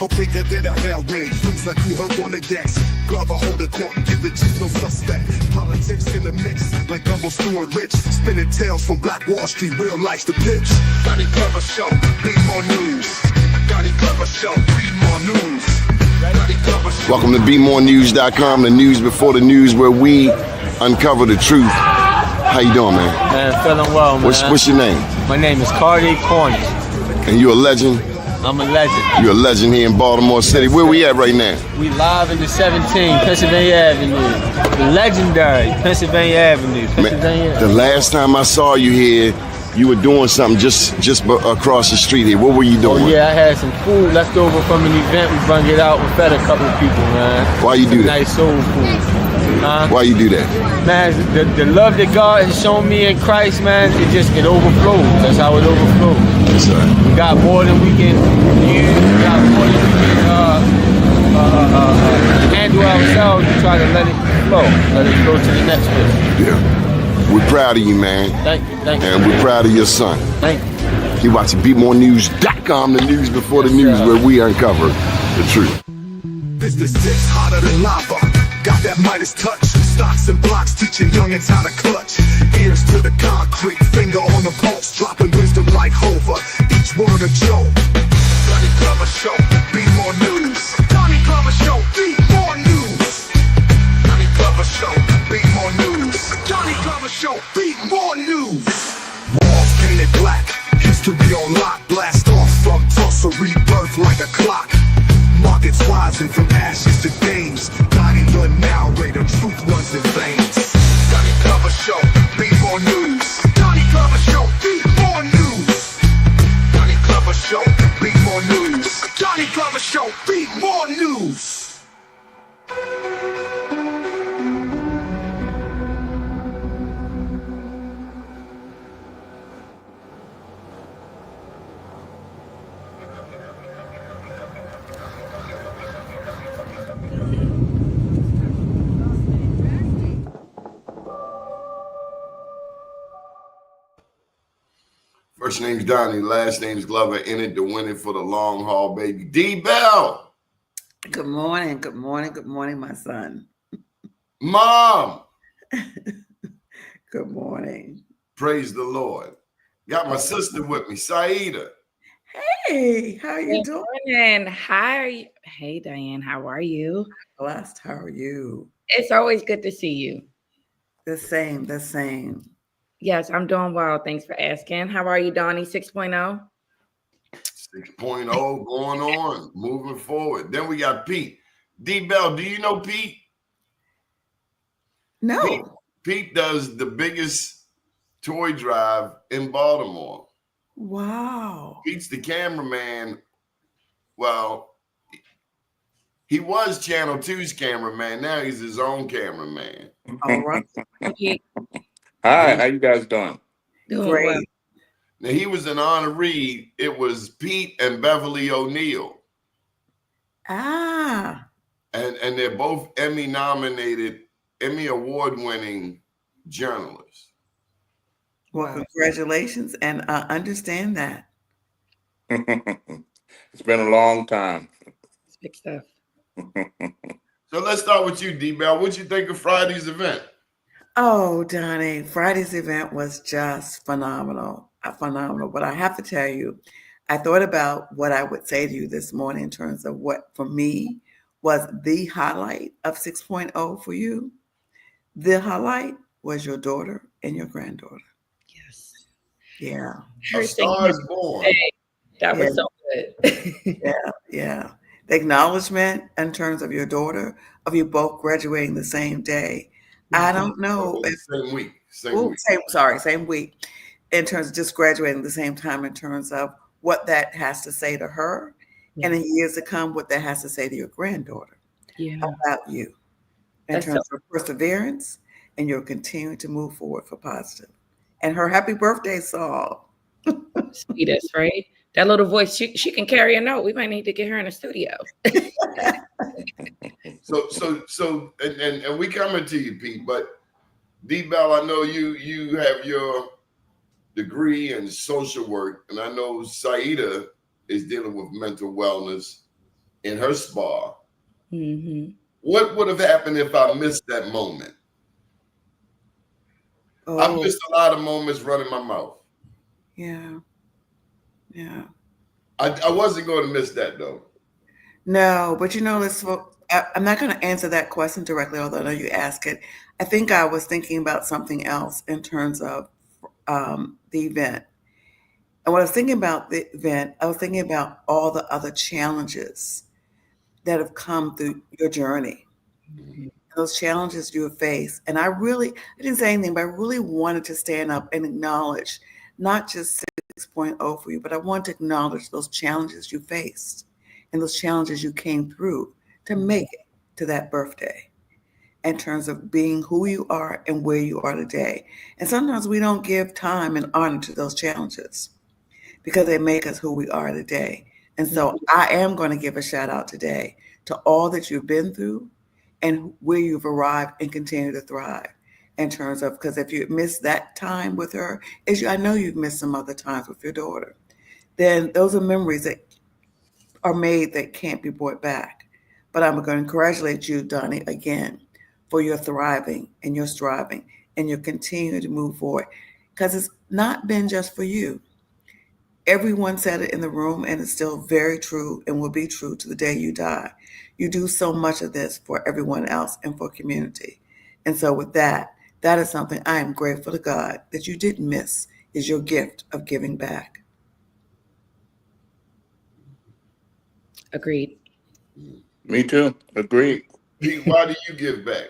Bigger than a railway, things like you heard on the decks. Glover hold the court and give the chief no suspect. Politics in the mix, like Gumbo Stewart Rich. Spinning tales from Black Wall Street, real life's the pitch. Doni Glover Show, BMOREnews. Doni Glover Show, BMOREnews. Welcome to BMORENews.com, the news before the news, where we uncover the truth. How you doing, man? Man, feeling well, man. What's your name? My name is Cardi Cornish. And you a legend? I'm a legend. You're a legend here in Baltimore City. Where we at right now? We live in the 17 Pennsylvania Avenue. The legendary Pennsylvania Avenue. Man, the last time I saw you here, you were doing something just across the street here. What were you doing? Oh yeah, I had some food left over from an event. We brung it out and fed a couple of people, man. Why you do that? Nice soul food. Why you do that? Man, the love that God has shown me in Christ, man, it overflows. That's how it overflows. That's right. We got more than we can use. We got more than we can handle ourselves and try to let it flow. Let it go to the next place. Yeah. We're proud of you, man. Thank you. And we're proud of your son. Thank you. You're watching BMORENews.com, the news before the news, where we uncover the truth. Business six hotter than lava. Got that Midas touch. Stocks and blocks teaching youngins how to clutch. Ears to the concrete, finger on the pulse, dropping wisdom like Hova. Each word a joke. Doni Glover Show, BMOREnews. Doni Glover Show, BMOREnews. Doni Glover Show, BMOREnews. Doni Glover Show, BMOREnews. Walls painted black, history on lock. Blast off from Tulsa, rebirth like a clock. Markets rising from ashes to days. Doni the narrator, truth runs in veins. Doni Glover Show, BMOREnews. Doni Glover Show, BMOREnews. Doni Glover Show, BMOREnews. Doni Glover Show, BMOREnews. First name's Donnie, last name's Glover. In it to win it for the long haul, baby. D-Bell. Good morning, good morning, good morning, my son. Mom. Good morning. Praise the Lord. Got my sister with me, Saida. Hey, how are you doing? Morning. Hi. Hey, Diane. How are you? Blessed. How are you? It's always good to see you. The same, the same. Yes, I'm doing well. Thanks for asking. How are you, Doni 6.0? 6.0 going on, moving forward. Then we got Pete. D-Bell, do you know Pete? No. Pete does the biggest toy drive in Baltimore. Wow. Pete's the cameraman. Well, he was Channel 2's cameraman. Now he's his own cameraman. All right. Hi, how you guys doing? Doing Great. well. Now he was an honoree. It was Pete and Beverly O'Neill. Ah. And they're both Emmy-nominated, Emmy award-winning journalists. Well, congratulations, and I understand that. It's been a long time. It's big stuff. So let's start with you, D-Bell. What'd you think of Friday's event? Oh, Donnie, Friday's event was just phenomenal, phenomenal. But I have to tell you, I thought about what I would say to you this morning in terms of what, for me, was the highlight of 6.0 for you. The highlight was your daughter and your granddaughter. Yes. Yeah. A Star is Born. That was so good. Yeah. The acknowledgement in terms of your daughter, of you both graduating the same day. I don't know if same week. Same week. In terms of just graduating at the same time, in terms of what that has to say to her, and in years to come, what that has to say to your granddaughter about you, in terms of perseverance, and you're continuing to move forward for positive. And her happy birthday song. Sweetest, right? That little voice, she can carry a note. We might need to get her in the studio. So, and we coming to you, Pete. But D-Bell, I know you have your degree in social work, and I know Saida is dealing with mental wellness. in her spa. Mm-hmm. What would have happened if I missed that moment? I've Oh, missed a lot of moments running my mouth. yeah. Yeah. I wasn't going to miss that though. No, but I'm not going to answer that question directly, although I know you ask it. I think I was thinking about something else in terms of the event. And when I was thinking about the event, I was thinking about all the other challenges that have come through your journey, those challenges you have faced. And I didn't say anything, but I really wanted to stand up and acknowledge not just 6.0 for you, but I want to acknowledge those challenges you faced and those challenges you came through to make it to that birthday in terms of being who you are and where you are today. And sometimes we don't give time and honor to those challenges because they make us who we are today. And so I am going to give a shout out today to all that you've been through and where you've arrived and continue to thrive in terms of, because if you missed that time with her, I know you've missed some other times with your daughter, then those are memories that are made that can't be brought back. But I'm going to congratulate you, Doni, again, for your thriving and your striving and your continuing to move forward, because it's not been just for you. Everyone said it in the room, and it's still very true and will be true to the day you die. You do so much of this for everyone else and for community. And so with that is something I am grateful to God that you didn't miss, is your gift of giving back. Agreed. Me too. Agreed. Pete, why do you give back?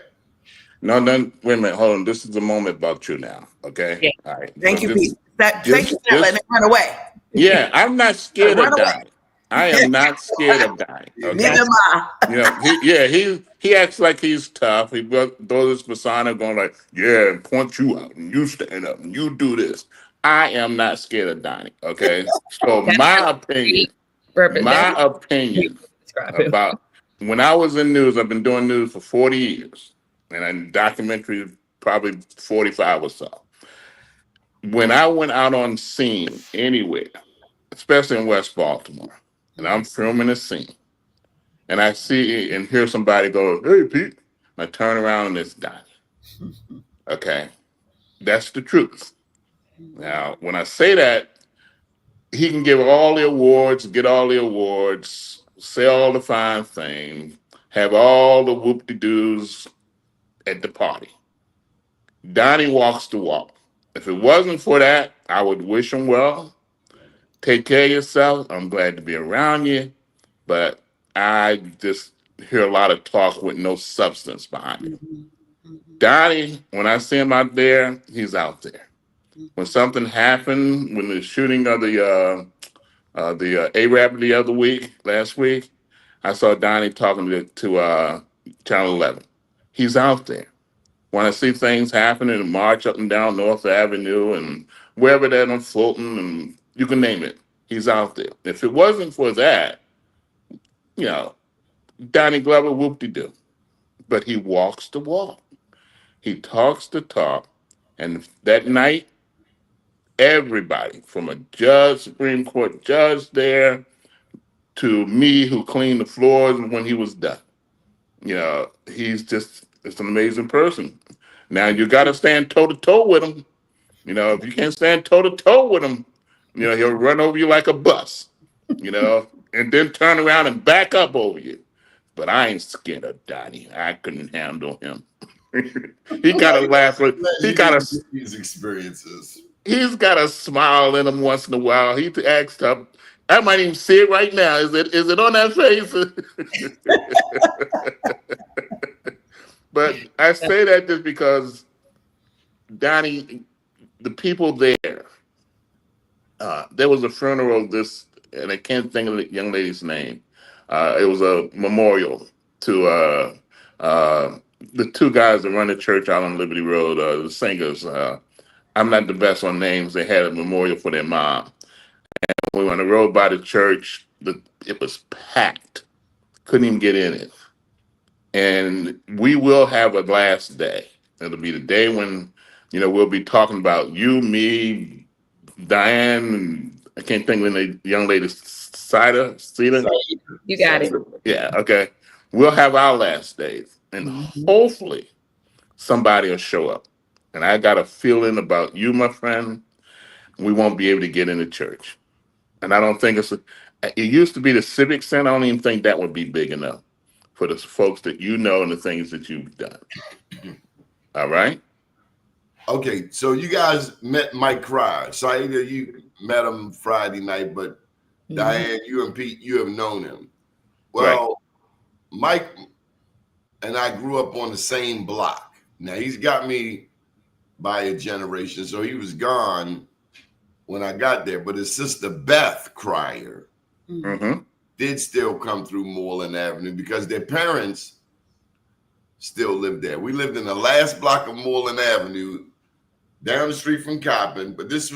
No, wait a minute. Hold on. This is a moment about you now. Okay. Yeah. All right. Thank you, Pete. Thank you for just- letting me run away. Yeah, I'm not scared Run of away. dying. I am not scared of dying. Okay. Neither am I. You know, he acts like he's tough. He throws his persona going like, yeah, and point you out, and you stand up, and you do this. I am not scared of dying. Okay. So my opinion about when I was in news, I've been doing news for 40 years, and in documentary probably 45 or so. When I went out on scene anywhere, especially in West Baltimore, and I'm filming a scene, and I see and hear somebody go, "Hey, Pete," and I turn around and it's Doni. Okay, that's the truth. Now, when I say that, he can give all the awards, get all the awards, say all the fine things, have all the whoop-de-doos at the party. Doni walks the walk. If it wasn't for that, I would wish him well. Take care of yourself. I'm glad to be around you. But I just hear a lot of talk with no substance behind it. Doni, when I see him out there, he's out there. When something happened, when the shooting of the Arab last week, I saw Doni talking to Channel 11. He's out there. When I see things happening and march up and down North Avenue and wherever that on Fulton and you can name it, he's out there. If it wasn't for that, you know, Doni Glover whoop-de-doo. But he walks the walk. He talks the talk. And that night, everybody from a judge, Supreme Court judge there, to me who cleaned the floors when he was done. You know, it's an amazing person. Now you got to stand toe to toe with him. You know, if you can't stand toe to toe with him, you know, he'll run over you like a bus, you know, and then turn around and back up over you. But I ain't scared of Doni. I couldn't handle him. He got to laugh. These experiences. He's got a smile in him once in a while. He acts up. I might even see it right now. Is it on that face? But I say that just because Doni, the people there, there was a funeral and I can't think of the young lady's name. It was a memorial to the two guys that run the church out on Liberty Road, the singers. I'm not the best on names. They had a memorial for their mom. We were on the road by the church. It was packed. Couldn't even get in it. And we will have a last day. It'll be the day when, you know, we'll be talking about you, me, Diane, and I can't think of the young lady, Sita. You got it. Yeah, okay. We'll have our last days, and hopefully somebody will show up. And I got a feeling about you, my friend. We won't be able to get into church. And I don't think it used to be the Civic Center. I don't even think that would be big enough for the folks that you know and the things that you've done. All right? Okay, so you guys met Mike Cryer. Saida, you met him Friday night, but Diane, you and Pete, you have known him. Well, Mike and I grew up on the same block. Now, he's got me by a generation, so he was gone when I got there. But his sister, Beth Cryer, did still come through Moreland Avenue because their parents still lived there. We lived in the last block of Moreland Avenue, down the street from Coppin, but it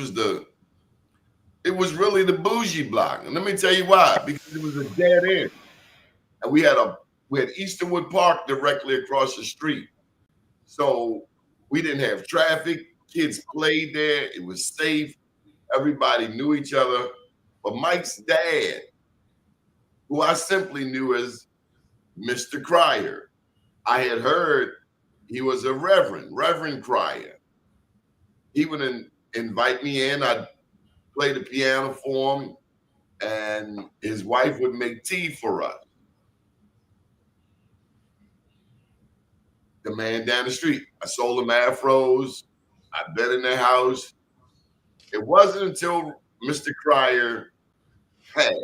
was really the bougie block. And let me tell you why, because it was a dead end. And we had Easterwood Park directly across the street. So we didn't have traffic. Kids played there. It was safe. Everybody knew each other. But Mike's dad, who I simply knew as Mr. Cryer, I had heard he was a Reverend Cryer. He would invite me in. I'd play the piano for him, and his wife would make tea for us. The man down the street. I sold him afros. I've been in their house. It wasn't until Mr. Cryer passed,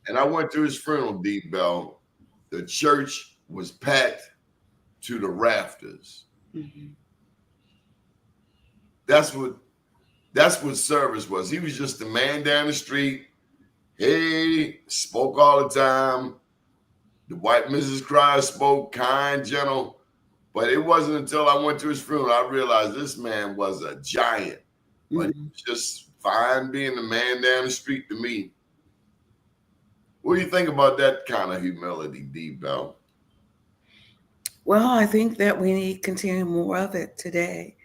and I went to his funeral, D-Bell. The church was packed to the rafters. That's what service was. He was just a man down the street. Hey, spoke all the time. The white Mrs. Cryer spoke, kind, gentle. But it wasn't until I went to his funeral I realized this man was a giant. But he was just fine being the man down the street to me. What do you think about that kind of humility, D-Bell? Well, I think that we need to continue more of it today.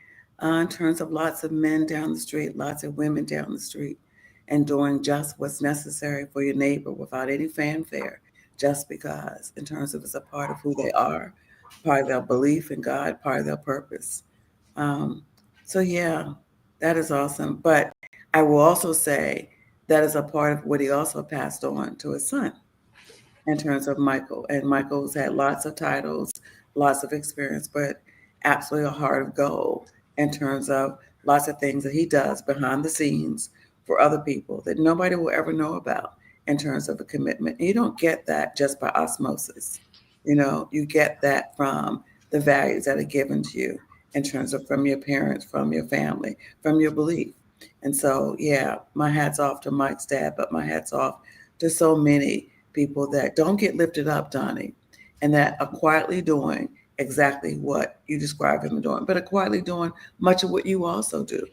In terms of lots of men down the street, lots of women down the street, and doing just what's necessary for your neighbor without any fanfare, just because, in terms of it's a part of who they are, part of their belief in God, part of their purpose. So yeah, that is awesome. But I will also say that is a part of what he also passed on to his son in terms of Michael. And Michael's had lots of titles, lots of experience, but absolutely a heart of gold in terms of lots of things that he does behind the scenes for other people that nobody will ever know about in terms of a commitment. You don't get that just by osmosis. You get that from the values that are given to you in terms of from your parents, from your family, from your belief. And so, yeah, my hat's off to Mike's dad, but my hat's off to so many people that don't get lifted up, Donnie, and that are quietly doing exactly what you describe him doing, but are quietly doing much of what you also do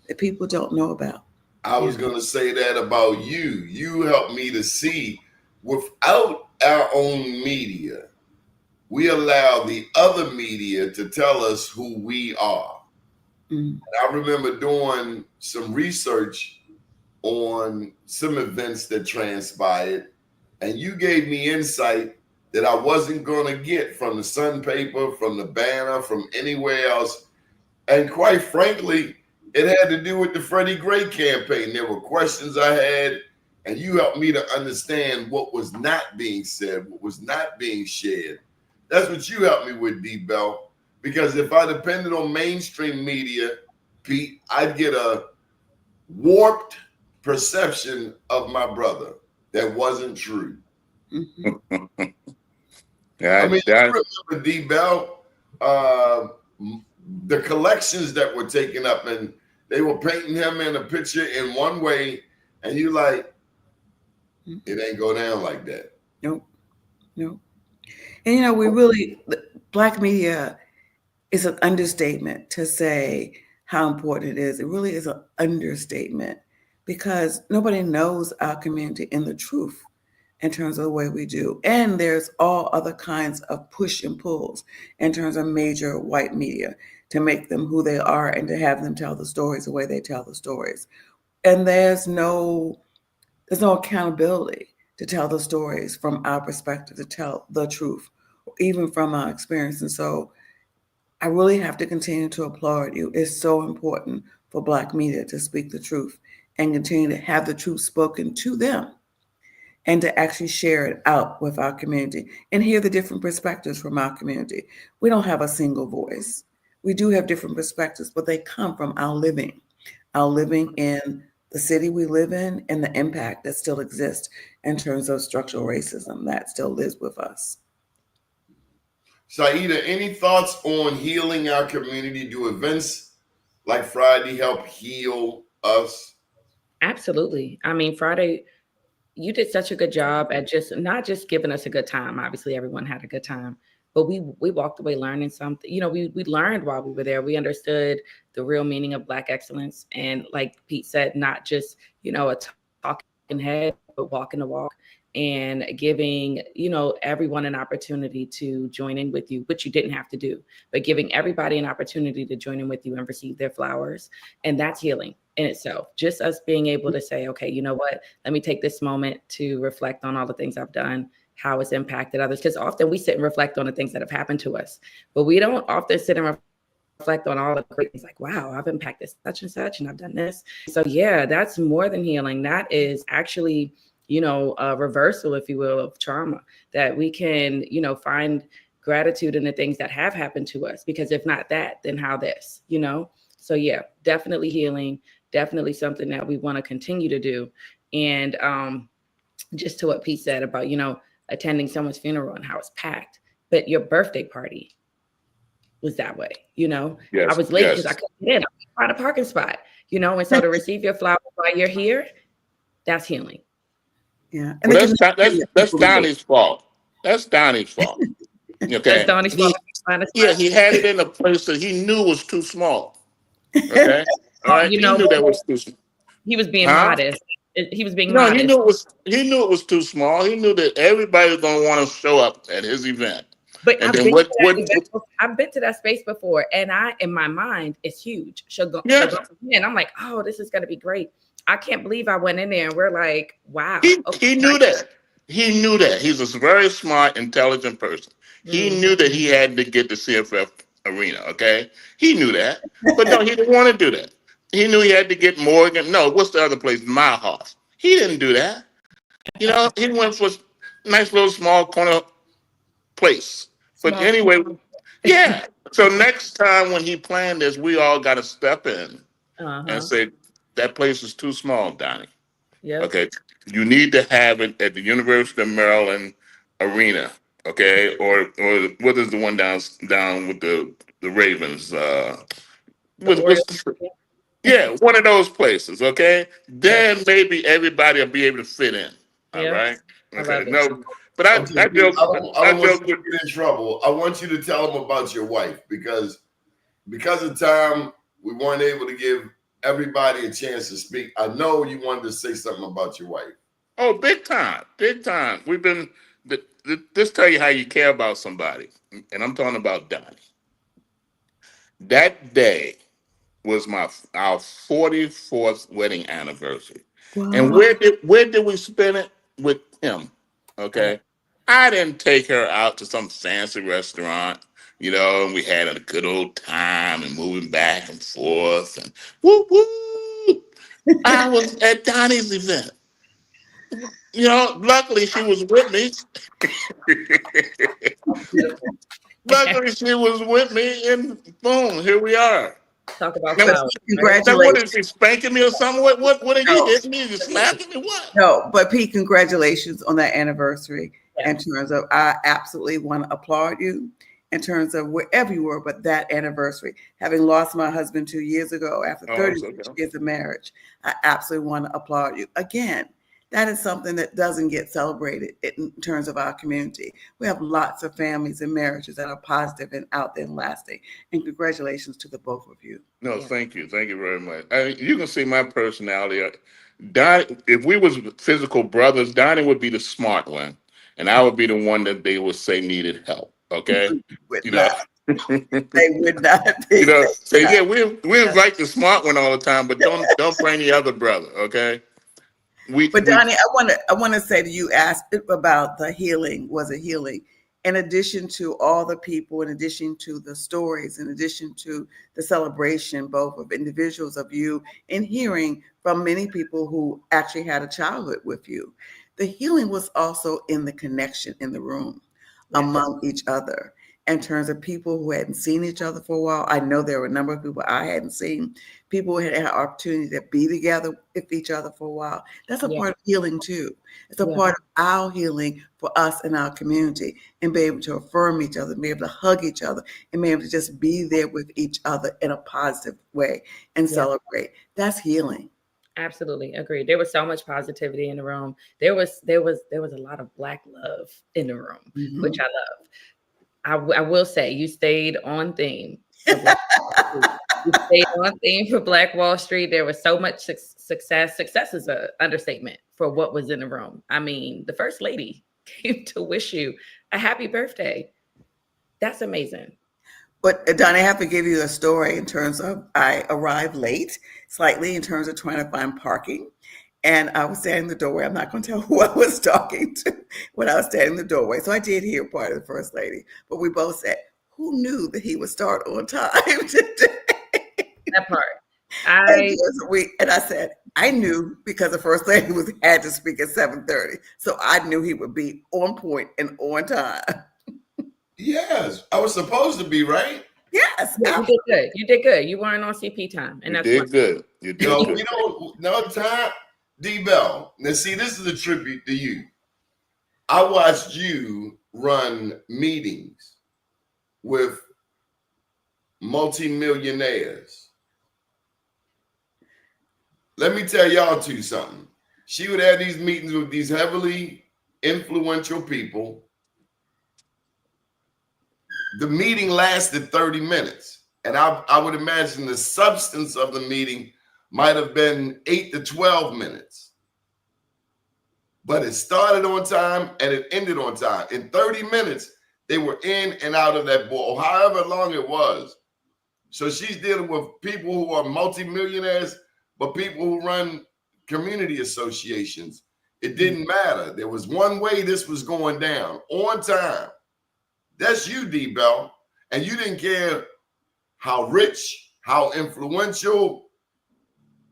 that people don't know about. I was going to say that about you. You helped me to see without our own media, we allow the other media to tell us who we are. And I remember doing some research on some events that transpired, and you gave me insight that I wasn't going to get from the Sun paper, from the Banner, from anywhere else. And quite frankly, it had to do with the Freddie Gray campaign. There were questions I had, and you helped me to understand what was not being said, what was not being shared. That's what you helped me with, D-Bell. Because if I depended on mainstream media, Pete, I'd get a warped perception of my brother that wasn't true. I mean, you remember D-Bell, the collections that were taken up, and they were painting him in a picture in one way, and you like, it ain't go down like that. Nope. And we really, Black media is an understatement to say how important it is. It really is an understatement because nobody knows our community in the truth in terms of the way we do. And there's all other kinds of push and pulls in terms of major white media to make them who they are and to have them tell the stories the way they tell the stories. And there's no accountability to tell the stories from our perspective, to tell the truth, even from our experience. And so I really have to continue to applaud you. It's so important for Black media to speak the truth and continue to have the truth spoken to them, and to actually share it out with our community and hear the different perspectives from our community. We don't have a single voice. We do have different perspectives, but they come from our living in the city we live in, and the impact that still exists in terms of structural racism that still lives with us. Saida, any thoughts on healing our community? Do events like Friday help heal us? Absolutely. I mean, Friday, you did such a good job at not just giving us a good time. Obviously, everyone had a good time, but we walked away learning something. You know, we learned while we were there. We understood the real meaning of Black excellence. And like Pete said, not just, you know, a talking head, but walking the walk, and giving, you know, everyone an opportunity to join in with you, which you didn't have to do, but giving everybody an opportunity to join in with you and receive their flowers. And that's healing in itself. Just us being able to say, okay, you know what, let me take this moment to reflect on all the things I've done, how it's impacted others. Because often we sit and reflect on the things that have happened to us, but we don't often sit and reflect on all the great things, like, wow, I've impacted such and such, and I've done this. So yeah, that's more than healing. That is actually, you know, a reversal, if you will, of trauma, that we can, you know, find gratitude in the things that have happened to us, because if not that, then how this, you know? So yeah, definitely healing, definitely something that we want to continue to do. And just to what Pete said about, you know, attending someone's funeral and how it's packed, but your birthday party was that way, you know? Yes, I was late because yes. I couldn't get in, I couldn't find a parking spot, you know? And so to receive your flowers while you're here, that's healing. Yeah. And Well, that's Donnie's fault. That's Donnie's fault. Okay. That's Donnie's fault. Yeah, he had it in a place that he knew was too small. Okay. All right. You He know, knew that was too small. he was being Huh? modest. He was being No, modest. he knew it was too small. He knew that everybody was gonna want to show up at his event. But And I've then been, what I've been to that space before, and in my mind, it's huge. Yeah. And I'm like, oh, this is gonna be great. I can't believe I went in there, and we're like, wow. He knew that. He knew that. He's a very smart, intelligent person. He knew that he had to get the CFF arena, okay? He knew that. But no, he didn't want to do that. He knew he had to get Morgan. No, what's the other place? My House. He didn't do that. You know, he went for a nice little small corner place. But anyway, yeah. So next time when he planned this, we all got to step in and say, that place is too small, Donnie. Yeah. Okay. You need to have it at the University of Maryland arena. Okay. Or what is the one down with the Ravens? Yeah, one of those places. Okay. Then maybe everybody will be able to fit in. All right. Okay. No, but I joke. I don't want you to get in trouble. I want you to tell them about your wife, because of time, we weren't able to give everybody a chance to speak. I know you wanted to say something about your wife. Oh, big time, big time. We've been. This tell you how you care about somebody, and I'm talking about Donnie. That day was our 44th wedding anniversary, and where did we spend it? With him. Okay, I didn't take her out to some fancy restaurant. You know, and we had a good old time and moving back and forth and woo woo. I was at Donnie's event. You know, luckily she was with me. Luckily she was with me, and boom, here we are. Talk about now, congratulations. What is she spanking me or something? What are you hitting me? You slapping me? What? No, but Pete, congratulations on that anniversary. Yeah. In terms of, I absolutely want to applaud you in terms of wherever you were, but that anniversary, having lost my husband 2 years ago after 30 years of marriage, I absolutely want to applaud you. Again, that is something that doesn't get celebrated in terms of our community. We have lots of families and marriages that are positive and out there and lasting. And congratulations to the both of you. No, thank you. Thank you very much. You can see my personality. Donnie, if we was physical brothers, Donnie would be the smart one, and I would be the one that they would say needed help. Okay? They would not be. You know, say, yeah, we invite the smart one all the time, but don't bring the other brother, okay? But Donnie, I want to say to you, asked about the healing. Was it healing? In addition to all the people, in addition to the stories, in addition to the celebration, both of individuals, of you, and hearing from many people who actually had a childhood with you, the healing was also in the connection in the room among each other. In terms of people who hadn't seen each other for a while, I know there were a number of people I hadn't seen. People who had an opportunity to be together with each other for a while. That's a part of healing too. It's a part of our healing for us and our community, and be able to affirm each other, be able to hug each other, and be able to just be there with each other in a positive way and celebrate. That's healing. Absolutely agreed. There was so much positivity in the room. There was a lot of Black love in the room, which I love. I will say you stayed on theme. You stayed on theme for Black Wall Street. There was so much success. Success is an understatement for what was in the room. I mean, the First Lady came to wish you a happy birthday. That's amazing. But Donnie, I have to give you a story in terms of I arrived late, slightly in terms of trying to find parking. And I was standing in the doorway. I'm not going to tell who I was talking to when I was standing in the doorway. So I did hear part of the First Lady. But we both said, who knew that he would start on time today? That part. And I said, I knew because the First Lady had to speak at 7:30. So I knew he would be on point and on time. Yes, I was supposed to be, right? Yes. Yeah, you did good. You did good. You weren't on CP time. And that's good. You did good. You know, no time. D-Bell, now see, this is a tribute to you. I watched you run meetings with multimillionaires. Let me tell y'all two something. She would have these meetings with these heavily influential people. The meeting lasted 30 minutes. And I would imagine the substance of the meeting might have been 8 to 12 minutes. But it started on time and it ended on time. In 30 minutes, they were in and out of that board, however long it was. So she's dealing with people who are multimillionaires, but people who run community associations. It didn't matter. There was one way this was going down, on time. That's you, D-Bell. And you didn't care how rich, how influential.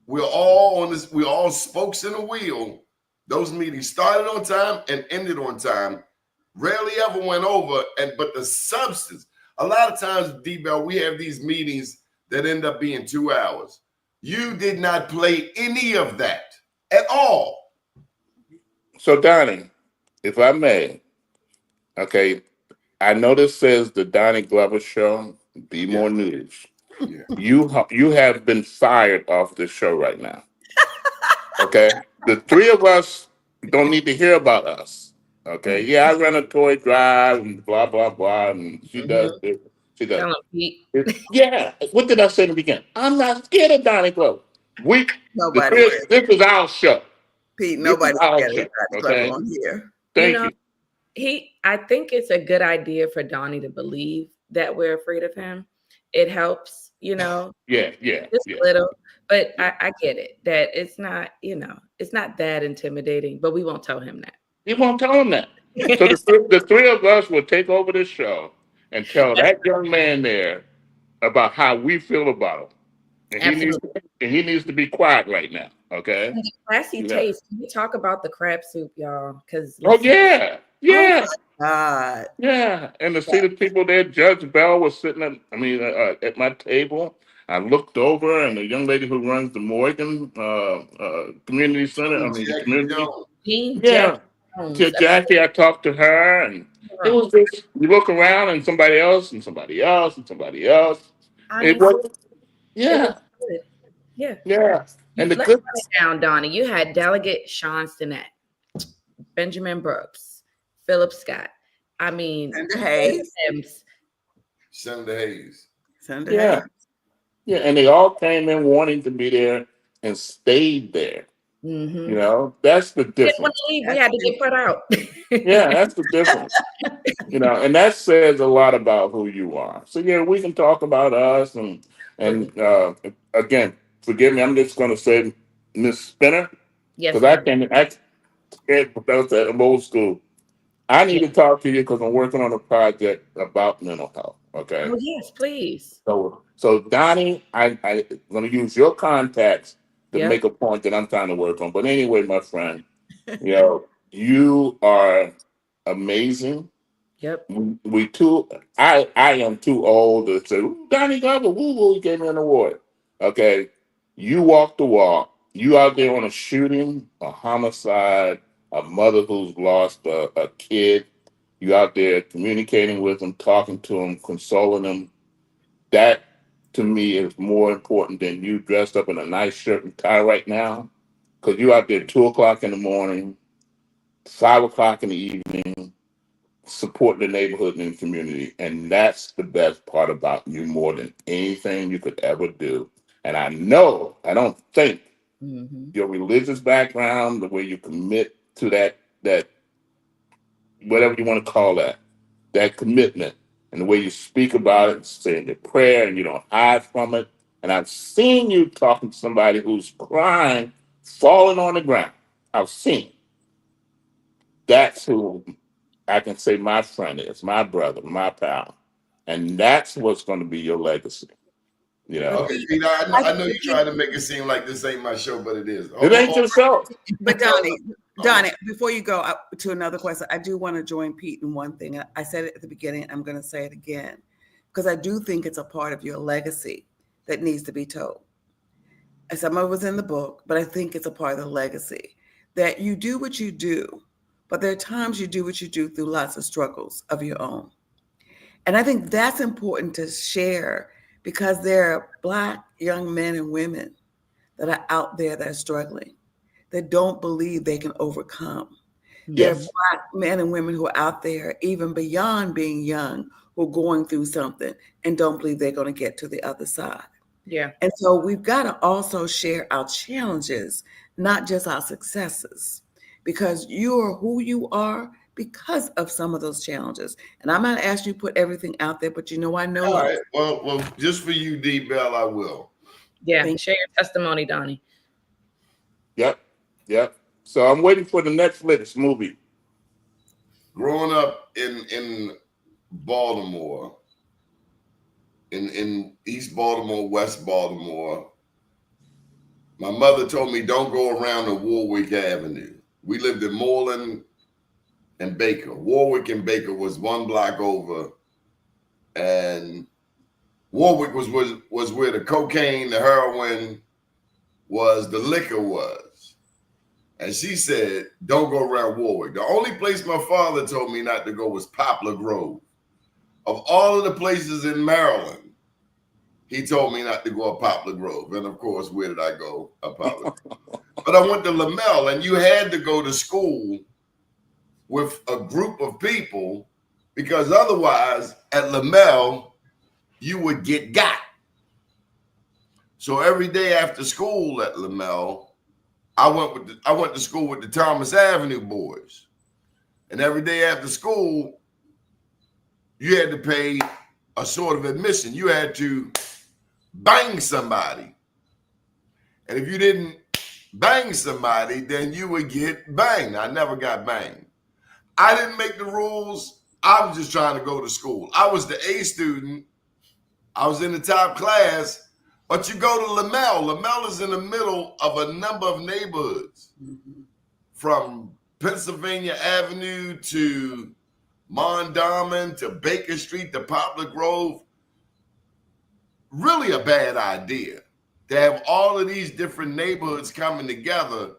We're all on this, we're all spokes in a wheel. Those meetings started on time and ended on time. Rarely ever went over. But the substance, a lot of times, D-Bell, we have these meetings that end up being 2 hours. You did not play any of that at all. So, Donnie, if I may, okay, I know this says the Doni Glover Show, BMORENews. Yeah. You have been fired off this show right now. Okay? The three of us don't need to hear about us. Okay? Yeah, I run a toy drive and blah, blah, blah, and she does this. She does. Yeah. What did I say in the beginning? I'm not scared of Doni Glover. This is our show. Pete, nobody's scared of Doni Glover on here. Thank you. I think it's a good idea for Donnie to believe that we're afraid of him. It helps, Yeah. Just a little. But I get it, that it's not, it's not that intimidating, but we won't tell him that. You won't tell him that. So the three of us will take over the show and tell that young man there about how we feel about him. And he needs to be quiet right now, okay? And the classy taste. Can we talk about the crab soup, y'all? Yeah. Oh God. Yeah. And to see the people there, Judge Bell was sitting at my table. I looked over, and the young lady who runs the Morgan Community Center, Jackie, I talked to her, and it was just, you look around and somebody else and somebody else and somebody else. It was, it was good. Yeah. And Let's run it down, Donnie. You had Delegate Sean Stinnett, Benjamin Brooks, Philip Scott. Senator Hayes. Senator Hayes. Yeah, and they all came in wanting to be there and stayed there. That's the difference. We had to get put out. Yeah, that's the difference. And that says a lot about who you are. So yeah, we can talk about us and again, forgive me, I'm just going to say, Miss Spinner, Yes, Because sir. I'm old school. I need to talk to you because I'm working on a project about mental health. Okay. Oh, yes, please. So Donnie, I'm going to use your contacts to Yep. make a point that I'm trying to work on. But anyway, my friend, you are amazing. Yep. I am too old to say, "Ooh, Donnie Glover, woo woo, he gave me an award." Okay. You walk the walk. You out there on a shooting, a homicide, a mother who's lost a kid. You out there communicating with them, talking to them, consoling them. That to me is more important than you dressed up in a nice shirt and tie right now. Because you out there 2 o'clock in the morning, 5 o'clock in the evening, supporting the neighborhood and the community. And that's the best part about you more than anything you could ever do. And I don't think Mm-hmm. your religious background, the way you commit to that whatever you want to call that commitment, and the way you speak about it, saying your prayer, and you don't hide from it. And I've seen you talking to somebody who's crying, falling on the ground. I've seen it. That's who I can say my friend is, my brother, my pal. And that's what's going to be your legacy. You But know, Okay, Pete, Peter, I I know you're think, trying to make it seem like this ain't my show, but it is. it ain't your show. but Donnie, before you go up to another question, I do want to join Pete in one thing. I said it at the beginning. I'm going to say it again because I do think it's a part of your legacy that needs to be told. And some of it was in the book, but I think it's a part of the legacy that you do what you do, but there are times you do what you do through lots of struggles of your own. And I think that's important to share because there are Black young men and women that are out there that are struggling, that don't believe they can overcome. There are Yes. Black men and women who are out there, even beyond being young, who are going through something and don't believe they're going to get to the other side. Yeah. And so we've got to also share our challenges, not just our successes, because you are who you are because of some of those challenges. And I'm not asking you to put everything out there, but I know All you. right. Well, just for you, D Bell, I will. Yeah. Thank Share your testimony, Donnie. Yep. Yep. So I'm waiting for the Netflix movie. Growing up in Baltimore, in East Baltimore, West Baltimore, my mother told me don't go around the Warwick Avenue. We lived in Moreland and Baker. Warwick and Baker was one block over, and Warwick was where the cocaine, the heroin was, the liquor was. And she said, don't go around Warwick. The only place my father told me not to go was Poplar Grove. Of all of the places in Maryland, he told me not to go up Poplar Grove. And of course, where did I go? Up Poplar Grove. But I went to Lamel, and you had to go to school with a group of people because otherwise at Lamel, you would get got. So every day after school at Lamel, I went to school with the Thomas Avenue boys. And every day after school, you had to pay a sort of admission. You had to bang somebody. And if you didn't bang somebody, then you would get banged. I never got banged. I didn't make the rules. I was just trying to go to school. I was the A student. I was in the top class. But you go to Lamel. Lamel is in the middle of a number of neighborhoods, from Pennsylvania Avenue to Mondawmin to Baker Street to Poplar Grove. Really a bad idea to have all of these different neighborhoods coming together.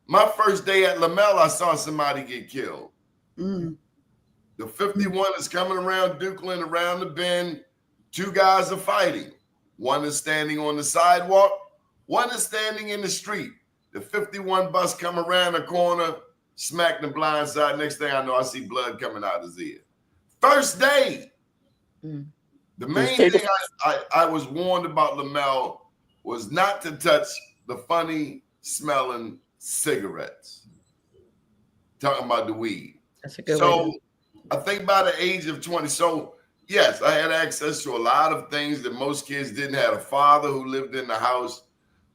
My first day at Lamel, I saw somebody get killed. The 51 is coming around Dukeland, around the bend. Two guys are fighting. One is standing on the sidewalk. One is standing in the street. The 51 bus come around the corner, smack the blind side. Next thing I know, I see blood coming out his ear. First day. The main thing I was warned about Lamel was not to touch the funny smelling cigarettes. Talking about the weed. That's a good So way. I think by the age of 20, so yes, I had access to a lot of things that most kids didn't have. A father who lived in the house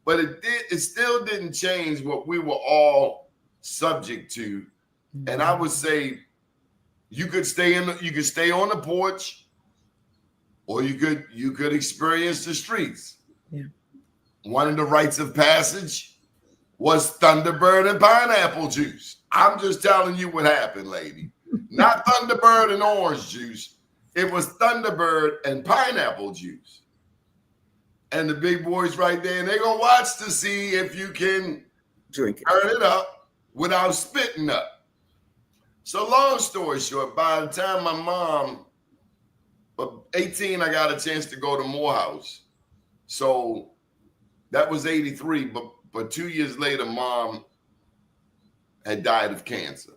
but it still didn't change what we were all subject to. And I would say you could stay on the porch, or you could experience the streets. Yeah. One of the rites of passage was Thunderbird and pineapple juice. I'm just telling you what happened, lady. Not Thunderbird and orange juice. It was Thunderbird and pineapple juice. And the big boys right there, and they're going to watch to see if you can Drink it. turn it up without spitting up. So long story short, by the time my mom, 18, I got a chance to go to Morehouse. So that was 83, but 2 years later, Mom had died of cancer.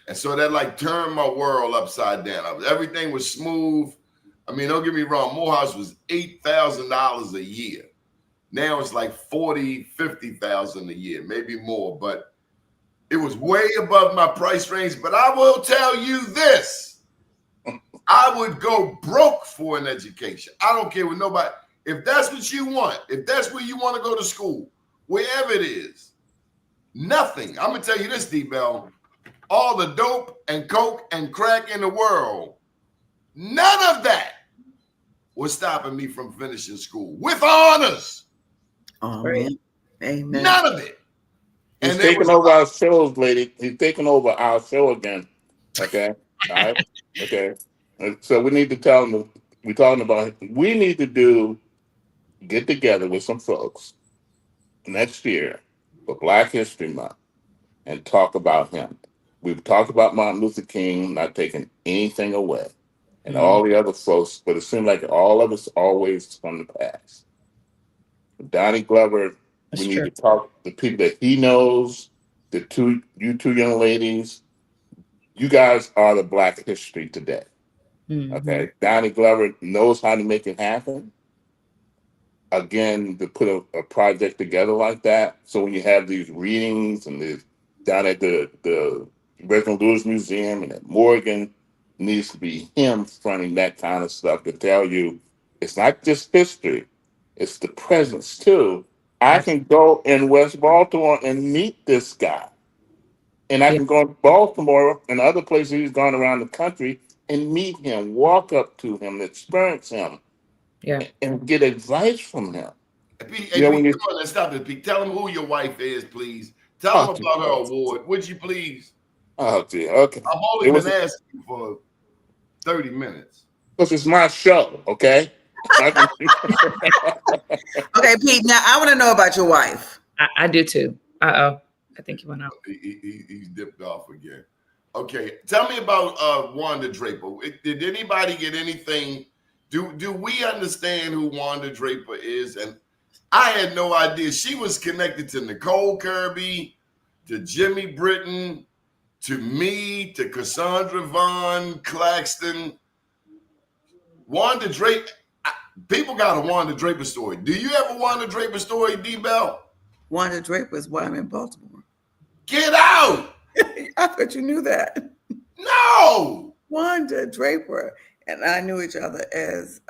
And so that like turned my world upside down. Everything was smooth. I mean, don't get me wrong, Morehouse was $8,000 a year. Now it's like $50,000 a year, maybe more, but it was way above my price range. But I will tell you this, I would go broke for an education. I don't care what nobody, if that's what you want, if that's where you want to go to school, wherever it is, nothing. I'm going to tell you this, D-Bell, all the dope and coke and crack in the world, none of that was stopping me from finishing school with honors. Oh, man. Amen. None of it. He's And taking over our shows, lady. He's taking over our show again. Okay. All right. Okay. So we need to tell them, we're talking about, we need to get together with some folks next year for Black History Month and talk about him. We've talked about Martin Luther King not taking anything away and all the other folks, but it seems like all of us always from the past. Doni Glover, That's we true. need to talk to the people that he knows, you two young ladies. You guys are the Black history today. Mhm. Okay. Doni Glover knows how to make it happen. Again, to put a project together like that. So when you have these readings and down at the Reginald Lewis Museum and at Morgan, needs to be him fronting that kind of stuff to tell you it's not just history, it's the presence too. I can go in West Baltimore and meet this guy. And I can go to Baltimore and other places he's gone around the country and meet him, walk up to him, experience him, and get advice from him. Pete, You know, when Pete, you- come on, let's stop it, Pete. Tell him who your wife is, please. Tell him about her award, would you please? Oh, dear. Okay. I've only been asking you for 30 minutes. Because it's my show, okay? Okay, Pete, now I want to know about your wife. I do too. Uh-oh. I think he went out. He's dipped off again. Okay, tell me about Wanda Draper. Did anybody get anything? Do we understand who Wanda Draper is? And I had no idea. She was connected to Nicole Kirby, to Jimmy Britton, to me, to Cassandra Vaughn Claxton. Wanda Draper. People got a Wanda Draper story. Do you have a Wanda Draper story, D-Bell? Wanda Draper is why I'm in Baltimore. Get out! I thought you knew that. No! Wanda Draper and I knew each other as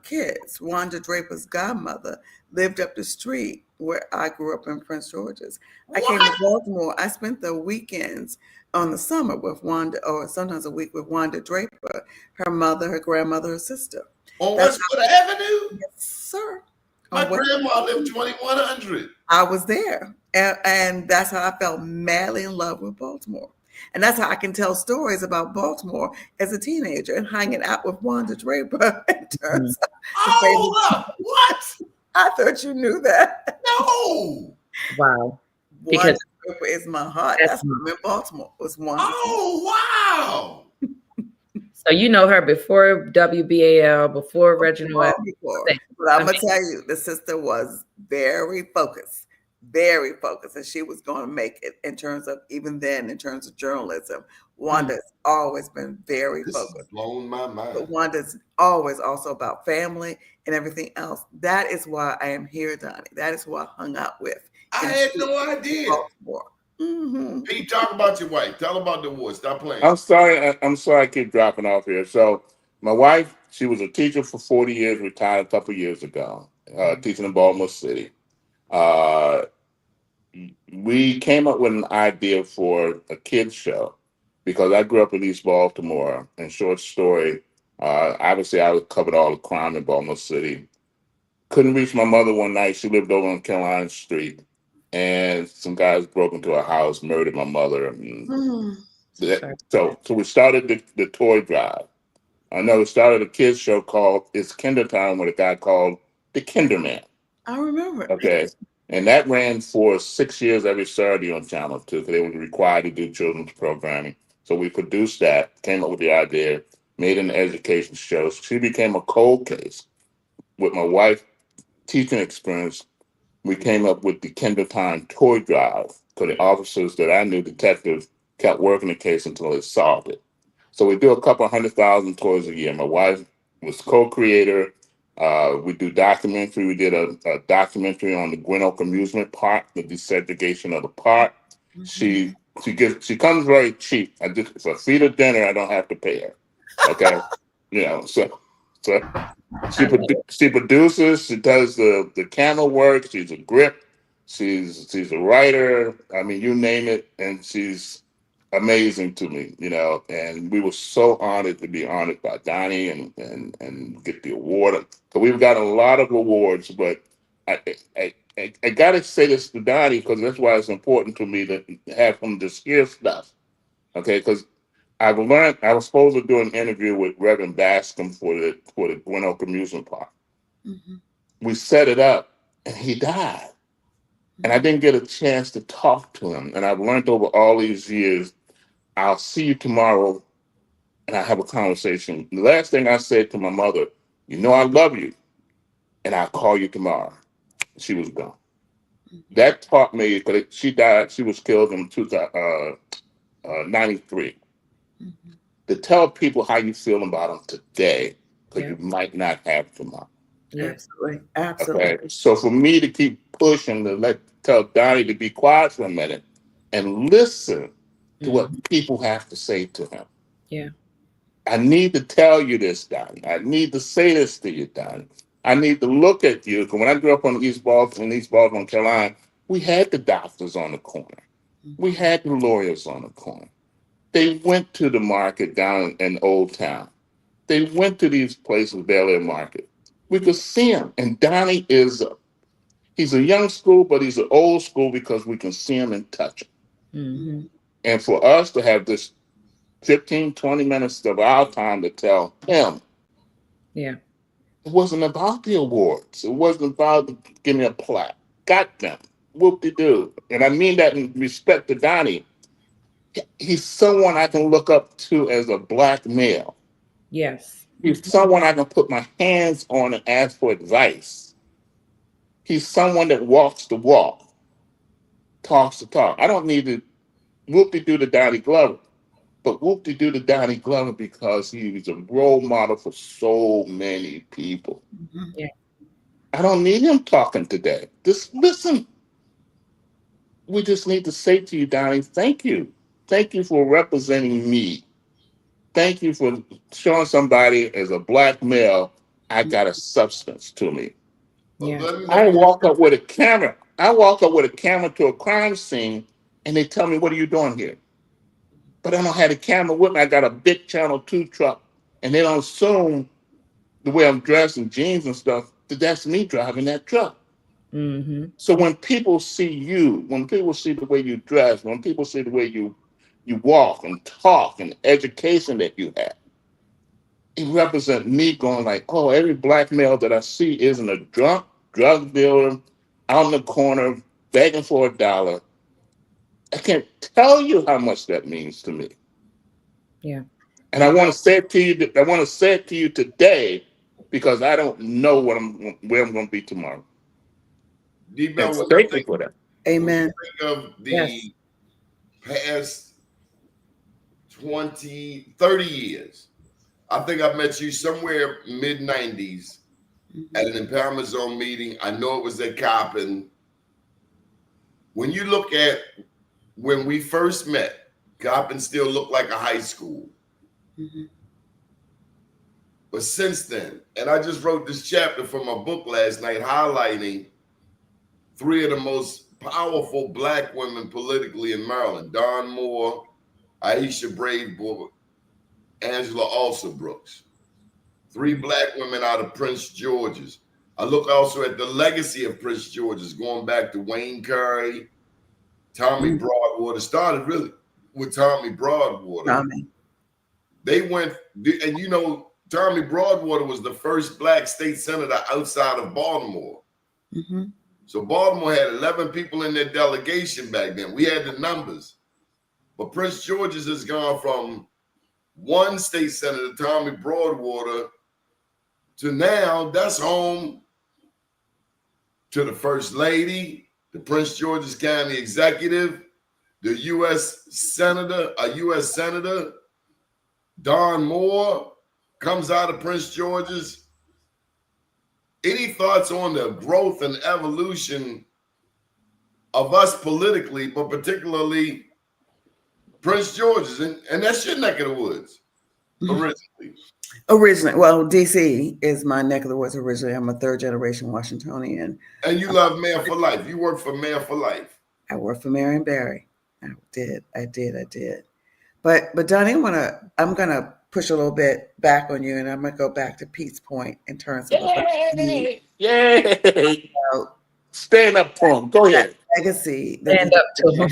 kids. Wanda Draper's godmother lived up the street where I grew up in Prince George's. I came to Baltimore. I spent the weekends on the summer with Wanda, or sometimes a week with Wanda Draper, her mother, her grandmother, her sister. On Westwood Avenue? Yes, sir. My grandma lived 2100. I was there. And that's how I felt madly in love with Baltimore. And that's how I can tell stories about Baltimore as a teenager and hanging out with Wanda Draper. What? I thought you knew that. No. Wow. Wanda Draper is my heart. That's why I'm in Baltimore. Was Wanda. Oh, wow. So you know her before WBAL, before Reginald. But I'm gonna tell you, the sister was very focused, and she was going to make it in terms of, even then, in terms of journalism. Wanda's always been very focused. Has blown my mind. But Wanda's always also about family and everything else. That is why I am here, Doni. That is who I hung out with. I had no idea. Mm-hmm. Pete, talk about your wife. Tell about the award. Stop playing. I'm sorry I keep dropping off here. So my wife, she was a teacher for 40 years, retired a couple years ago, teaching in Baltimore City. Uh, we came up with an idea for a kids show because I grew up in East Baltimore. And short story, obviously I covered all the crime in Baltimore City. Couldn't reach my mother one night. She lived over on Carolina Street, and some guys broke into her house, murdered my mother. And so we started the toy drive. I know we started a kids show called It's Kinder Time with a guy called the Kinderman. I remember. Okay. And that ran for 6 years every Saturday on Channel 2 because they were required to do children's programming. So we produced that, came up with the idea, made an education show. She became a cold case. With my wife teaching experience, we came up with the Kinder Time toy drive because the officers that I knew, detectives, kept working the case until they solved it. So we do a couple 100,000 toys a year. My wife was co-creator. We do documentary. We did a documentary on the Gwinoak amusement park, the desegregation of the park. She comes very cheap. For a feed of dinner, I don't have to pay her. Okay, so she produces. She does the camera work. She's a grip. She's a writer. I mean, you name it, and she's amazing to me, and we were so honored to be honored by Donnie and get the award. So we've got a lot of awards, but I gotta say this to Donnie because that's why it's important to me to have him just hear stuff. Okay, because I've learned I was supposed to do an interview with Reverend Bascom for the Gwinoak amusement park. We set it up and he died. And I didn't get a chance to talk to him. And I've learned over all these years, I'll see you tomorrow and I have a conversation. The last thing I said to my mother, I love you and I'll call you tomorrow. She was gone. That taught me, because she died, she was killed in 93. To tell people how you feel about them today, because you might not have tomorrow. Absolutely. Absolutely. Okay. So for me to keep pushing to tell Donnie to be quiet for a minute and listen to what people have to say to him. Yeah. I need to tell you this, Donnie. I need to say this to you, Donnie. I need to look at you. Because when I grew up on East Baltimore, Carolina, we had the doctors on the corner. We had the lawyers on the corner. They went to the market down in Old Town. They went to these places, Bel Air Market. We could see him. And Donnie he's a young school, but he's an old school because we can see him and touch him. And for us to have this 15, 20 minutes of our time to tell him, it wasn't about the awards. It wasn't about give me a plaque. Got them. Whoop-de-doo. And I mean that in respect to Donnie. He's someone I can look up to as a Black male. Yes. He's someone I can put my hands on and ask for advice. He's someone that walks the walk, talks the talk. I don't need to whoop-de-doo to Donnie Glover, but whoop-de-doo to Donnie Glover because he was a role model for so many people. Yeah. I don't need him talking today. Just listen. We just need to say to you, Donnie, thank you. Thank you for representing me. Thank you for showing somebody as a Black male, I got a substance to me. Yeah. I walk up with a camera. I walk up with a camera to a crime scene and they tell me, what are you doing here? But I don't have a camera with me. I got a big Channel 2 truck and they don't assume the way I'm dressed in jeans and stuff, that's me driving that truck. So when people see you, when people see the way you dress, when people see the way you walk and talk and the education that you have, it represents me going like, oh, every Black male that I see isn't a drunk, drug dealer, out in the corner, begging for a dollar. I can't tell you how much that means to me. Yeah. And I want to say it to you. I want to say it to you today because I don't know where I'm going to be tomorrow. D-Bell, thank you for that. Amen. Think of the past 20, 30 years. I think I met you somewhere mid-90s at an Empowerment Zone meeting. I know it was at Coppin. When you look at when we first met, Coppin still looked like a high school. But since then, and I just wrote this chapter from my book last night highlighting three of the most powerful black women politically in Maryland: Dawn Moore, Aisha Braveboy, Angela Alston-Brooks. Three black women out of Prince George's. I look also at the legacy of Prince George's, going back to Wayne Curry, Tommy Broadwater. Started really with Tommy Broadwater. They went, and you know, Tommy Broadwater was the first black state senator outside of Baltimore. So Baltimore had 11 people in their delegation back then. We had the numbers. But Prince George's has gone from one state senator, Tommy Broadwater, to now that's home to the First Lady, the Prince George's County Executive, the U.S. Senator, Dawn Moore comes out of Prince George's. Any thoughts on the growth and evolution of us politically, but particularly Prince George's? And that's your neck of the woods originally. Well, DC is my neck of the woods originally. I'm a third generation Washingtonian. And you love Mayor for Life. You work for Mayor for Life. I worked for Marion Barry. I did. But Donnie, I'm gonna push a little bit back on you, and I'm gonna go back to Pete's point in terms of stand up for him. Go ahead. Legacy. Stand up to him.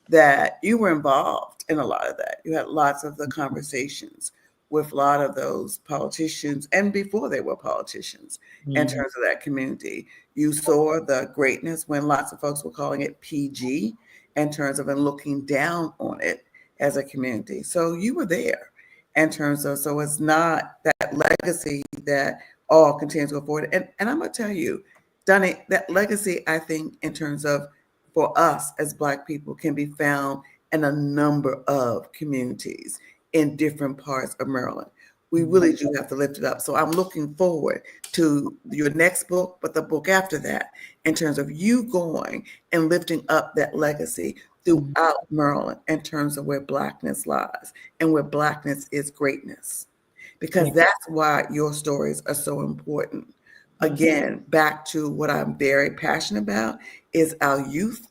That you were involved in a lot of that. You had lots of the conversations with a lot of those politicians, and before they were politicians, in terms of that community. You saw the greatness when lots of folks were calling it PG, in terms of and looking down on it as a community. So you were there in terms of, so it's not that legacy that all continues to go forward. And I'm gonna tell you, Donnie, that legacy, I think, in terms of for us as Black people, can be found in a number of communities in different parts of Maryland. We really do have to lift it up. So I'm looking forward to your next book, but the book after that, in terms of you going and lifting up that legacy throughout Maryland in terms of where Blackness lies and where Blackness is greatness. Because that's why your stories are so important. Again, back to what I'm very passionate about is our youth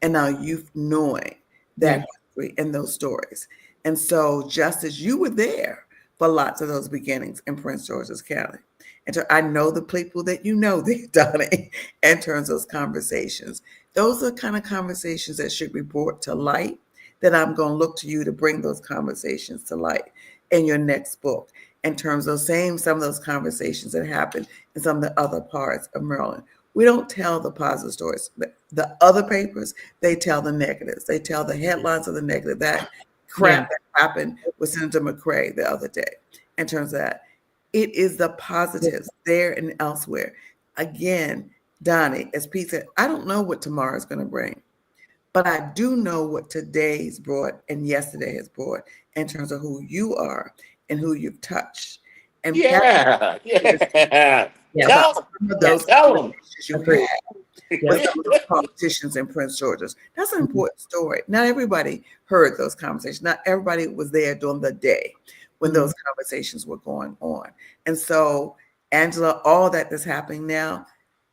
and our youth knowing that history and those stories. And so just as you were there for lots of those beginnings in Prince George's County, and so I know the people that you know they've done it in terms of those conversations. Those are the kind of conversations that should be brought to light, that I'm going to look to you to bring those conversations to light in your next book, in terms of some of those conversations that happened in some of the other parts of Maryland. We don't tell the positive stories. The other papers, they tell the negatives. They tell the headlines of the negative. That crap that happened with Senator McCray the other day, in terms of that. It is the positives there and elsewhere. Again, Donnie, as Pete said, I don't know what tomorrow is going to bring, but I do know what today's brought and yesterday has brought in terms of who you are and who you've touched. And Tell them. With some of those politicians in Prince George's. That's an important story. Not everybody heard those conversations. Not everybody was there during the day when those conversations were going on. And so, Angela, all that's happening now,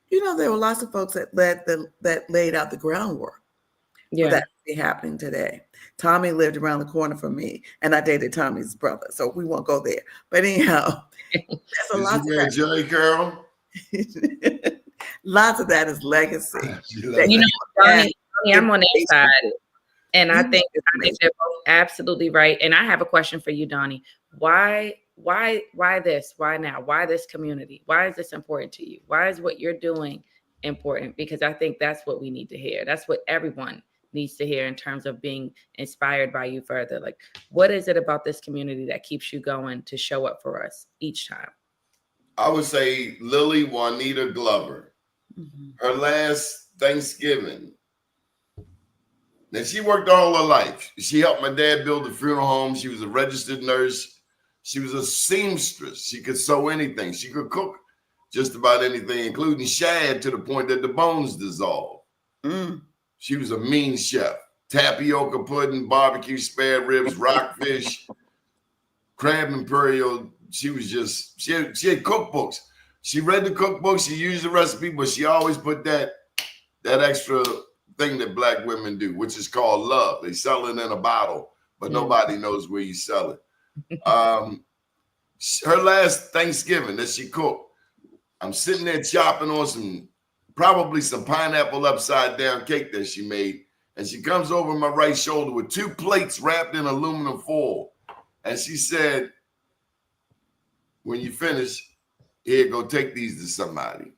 you know, there were lots of folks that laid out the groundwork for that to be happening today. Tommy lived around the corner from me, and I dated Tommy's brother, so we won't go there. But anyhow, there's a lot of that. Jerry Carroll? Lots of that is legacy. You know, Donnie, I'm on that side, and I think they're both absolutely right. And I have a question for you, Donnie. Why this? Why now? Why this community? Why is this important to you? Why is what you're doing important? Because I think that's what we need to hear. That's what everyone needs to hear in terms of being inspired by you further. Like, what is it about this community that keeps you going to show up for us each time? I would say Lily Juanita Glover. Her last Thanksgiving. Now, she worked all her life. She helped my dad build the funeral home. She was a registered nurse. She was a seamstress. She could sew anything. She could cook just about anything, including shad, to the point that the bones dissolved. She was a mean chef. Tapioca pudding, barbecue spare ribs, rockfish, crab imperial. She was just, she had cookbooks. She read the cookbook, she used the recipe, but she always put that extra thing that Black women do, which is called love. They sell it in a bottle, but nobody knows where you sell it. Her last Thanksgiving that she cooked, I'm sitting there chopping on probably some pineapple upside down cake that she made. And she comes over my right shoulder with 2 plates wrapped in aluminum foil. And she said, when you finish, here, go take these to somebody.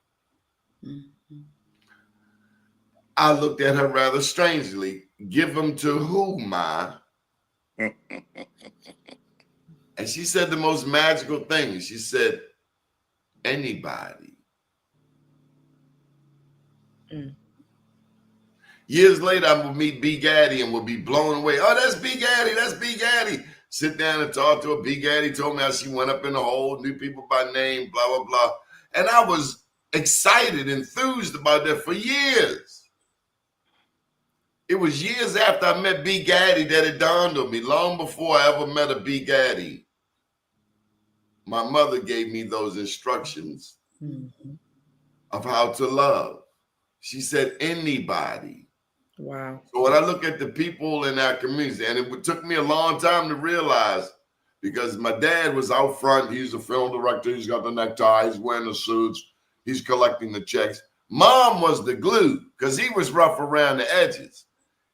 I looked at her rather strangely. Give them to who, Ma? And she said the most magical thing. She said, anybody. Years later, I will meet B. Gaddy and will be blown away. Oh, that's B. Gaddy. That's B. Gaddy. Sit down and talk to her. B. Gaddy told me how she went up in the hole, knew people by name, blah, blah, blah. And I was excited, enthused about that for years. It was years after I met B. Gaddy that it dawned on me, long before I ever met a B. Gaddy. My mother gave me those instructions of how to love. She said, anybody. Wow. So when I look at the people in our community, and it took me a long time to realize, because my dad was out front, he's a film director, he's got the necktie, he's wearing the suits, he's collecting the checks. Mom was the glue, because he was rough around the edges.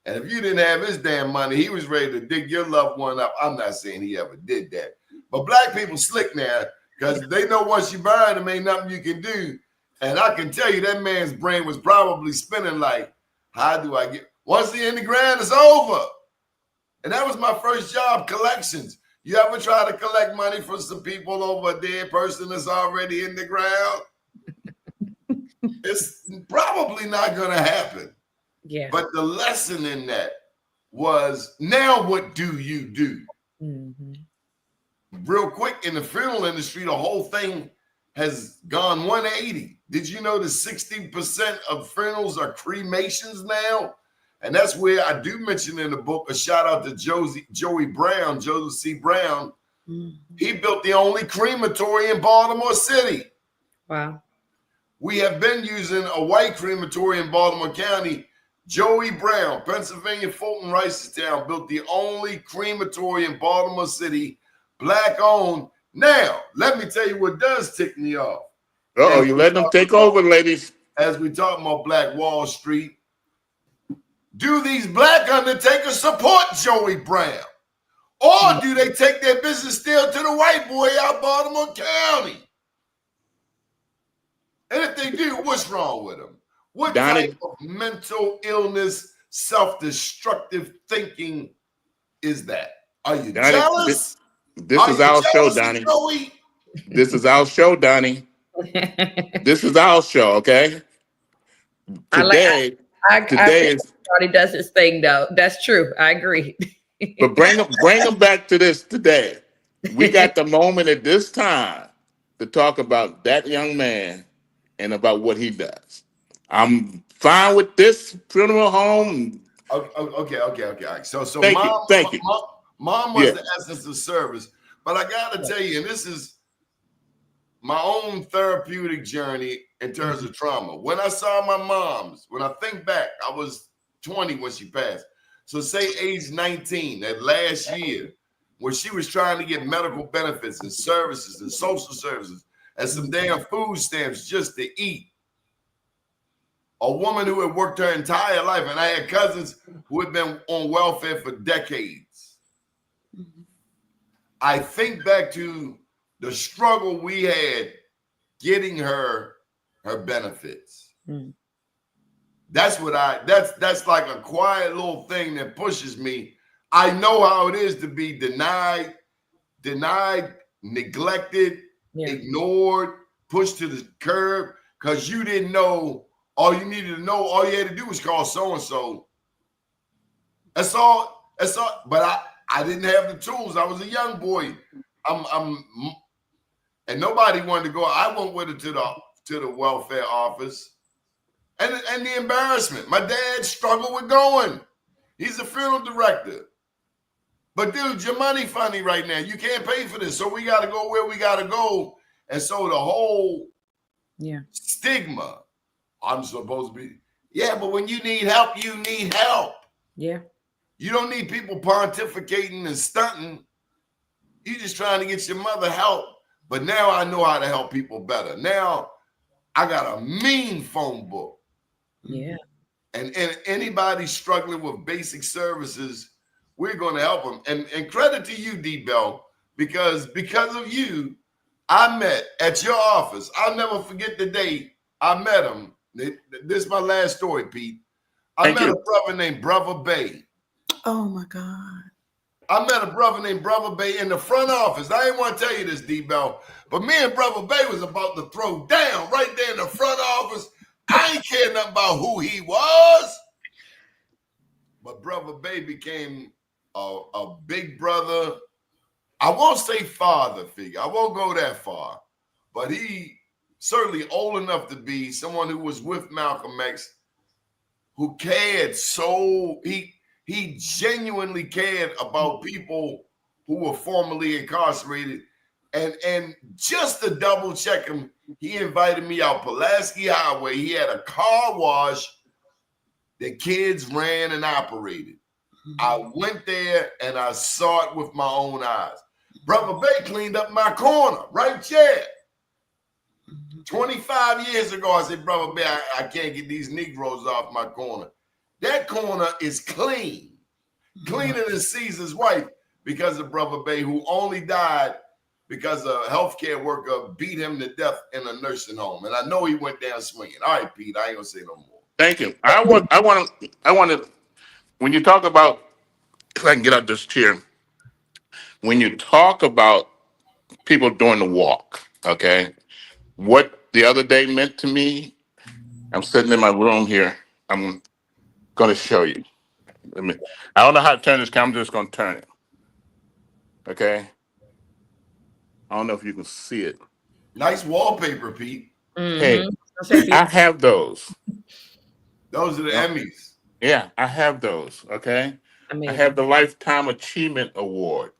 And if you didn't have his damn money, he was ready to dig your loved one up. I'm not saying he ever did that. But Black people slick now, because they know once you buy them, ain't nothing you can do. And I can tell you that man's brain was probably spinning like, how do I get, once the in the ground is over. And that was my first job, collections. You ever try to collect money from some people over a dead person that's already in the ground? It's probably not going to happen. Yeah. But the lesson in that was, now what do you do? Real quick, in the funeral industry, the whole thing has gone 180. Did you know that 60% of funerals are cremations now? And that's where I do mention in the book, a shout out to Joseph C. Brown. He built the only crematory in Baltimore City. Wow. We have been using a white crematory in Baltimore County. Joey Brown, Pennsylvania, Fulton Ricestown, built the only crematory in Baltimore City, Black owned. Now, let me tell you what does tick me off. Uh-oh, you letting them take over, ladies. As we talk about Black Wall Street, do these Black undertakers support Joey Brown? Or do they take their business still to the white boy out Baltimore County? And if they do, what's wrong with them? What type of mental illness, self-destructive thinking is that? Are you jealous? This is our show, Donnie. Joey? This is our show, Donnie. This is our show, okay? Today is Donnie does his thing though. That's true. I agree. But bring them back to this today. We got the moment at this time to talk about that young man and about what he does. I'm fine with this funeral home. Okay. All right. So Thank you. Mom was the essence of service. But I gotta tell you, and this is my own therapeutic journey in terms of trauma. When I saw my mom's, when I think back, I was 20 when she passed. So say age 19, that last year, when she was trying to get medical benefits and services and social services and some damn food stamps just to eat. A woman who had worked her entire life, and I had cousins who had been on welfare for decades. I think back to the struggle we had getting her benefits. That's like a quiet little thing that pushes me. I know how it is to be denied, neglected, ignored, pushed to the curb because you didn't know. All you needed to know, all you had to do was call so-and-so. That's all. But I didn't have the tools. I was a young boy. And nobody wanted to go. I went with her to the welfare office. And the embarrassment. My dad struggled with going. He's a funeral director. But dude, your money funny right now. You can't pay for this. So we got to go where we got to go. And so the whole Yeah. Stigma. I'm supposed to be. Yeah, but when you need help, you need help. Yeah. You don't need people pontificating and stunting. You just trying to get your mother help. But now I know how to help people better. Now I got a mean phone book. Yeah. And anybody struggling with basic services, we're going to help them. And credit to you, D-Bell, because of you, I met at your office. I'll never forget the day I met him. This is my last story, Pete. I met a brother named Brother Bay. Oh my God. I met a brother named Brother Bay in the front office. I didn't want to tell you this, D-Bell, but me and Brother Bay was about to throw down right there in the front office. I ain't care nothing about who he was. But Brother Bay became a big brother. I won't say father figure. I won't go that far. But he certainly old enough to be someone who was with Malcolm X, who cared so he genuinely cared about people who were formerly incarcerated. And just to double check him, he invited me out Pulaski Highway. He had a car wash that kids ran and operated. I went there and I saw it with my own eyes. Brother Bay cleaned up my corner right there. 25 years ago, I said, Brother Bay, I can't get these Negroes off my corner. That corner is clean, cleaner than Caesar's wife, because of Brother Bay, who only died because a healthcare worker beat him to death in a nursing home. And I know he went down swinging. All right, Pete, I ain't gonna say no more. Thank you. I want to, when you talk about, if I can get out this chair, when you talk about people doing the walk, okay, what the other day meant to me, I'm sitting in my room here. I'm going to show you. I don't know how to turn this camera. I'm just going to turn it. Okay. I don't know if you can see it. Nice wallpaper, Pete. Hey, I have those. Those are the Emmys. Yeah, I have those. Okay. Amazing. I have the Lifetime Achievement Award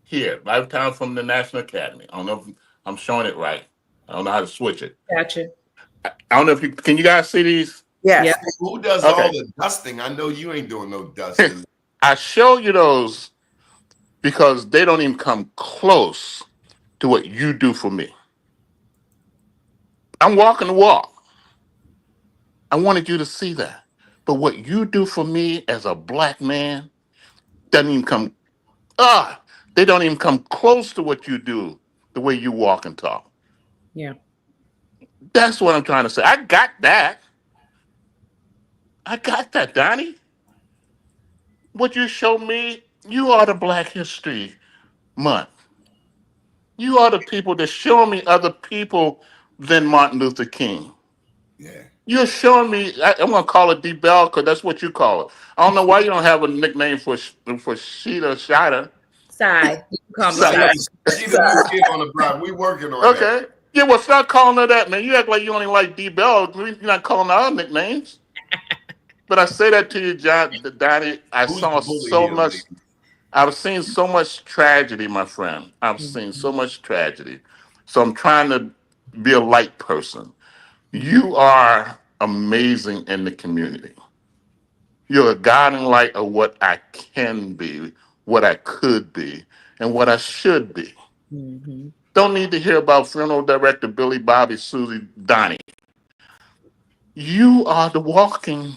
here, Lifetime from the National Academy. I don't know if I'm showing it right. I don't know how to switch it. Gotcha. I don't know if can you guys see these? Yes. Yep. Who does all the dusting? I know you ain't doing no dusting. I show you those because they don't even come close to what you do for me. I'm walking the walk. I wanted you to see that. But what you do for me as a black man doesn't even come, they don't even come close to what you do, the way you walk and talk. Yeah. That's what I'm trying to say. I got that. I got that, Donnie. What you show me, you are the Black History Month. You are the people that show me other people than Martin Luther King. Yeah. You're showing me, I'm going to call it D-Bell because that's what you call it. I don't know why you don't have a nickname for Sheeta Shida. Side. You can call me Side. Side. She's the new kid on the block. We working on that. Okay. Yeah, well, stop calling her that, man. You act like you only like D-Bell. You're not calling her our nicknames. But I say that to you, John, Donnie. I've seen so much tragedy, my friend. I've seen so much tragedy. So I'm trying to be a light person. You are amazing in the community. You're a guiding light of what I can be, what I could be, and what I should be. Mm-hmm. Don't need to hear about funeral director Billy, Bobby, Susie, Donnie. You are the walking.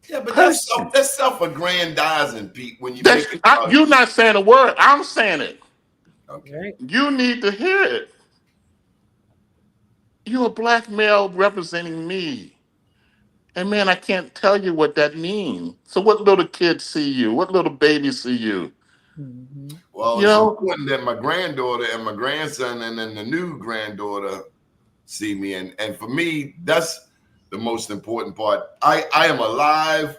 Yeah, but that's self-aggrandizing, Pete. When you you're not saying a word. I'm saying it. Okay. Right. You need to hear it. You're a black male representing me. And man, I can't tell you what that means. So what little kids see you? What little babies see you? Mm-hmm. Well, You it's know? important that my granddaughter and my grandson and then the new granddaughter see me. And for me, that's the most important part. I am alive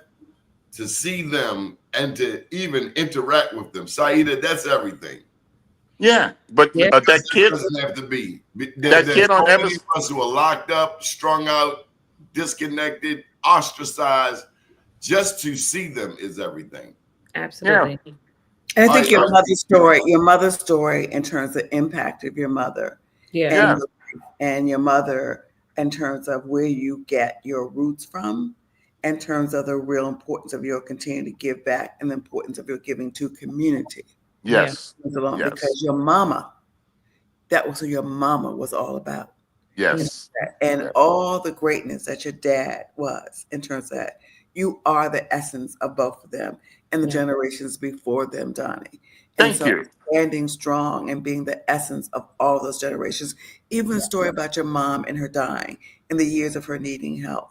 to see them and to even interact with them. Saida, that's everything. Yeah, but Yeah. that kid doesn't have to be. That kid on so every many of us who are locked up, strung out, disconnected, ostracized. Just to see them is everything. Absolutely. Yeah. And I think your mother's story in terms of impact of your mother Yeah. and your mother in terms of where you get your roots from, in terms of the real importance of your continuing to give back and the importance of your giving to community. Yes. Because Yes. your mama, that was who your mama was all about. Yes. And Yeah. all the greatness that your dad was, in terms of that, you are the essence of both of them and the generations before them, Donnie. And Thank so you. standing strong and being the essence of all those generations, even the story about your mom and her dying and the years of her needing help.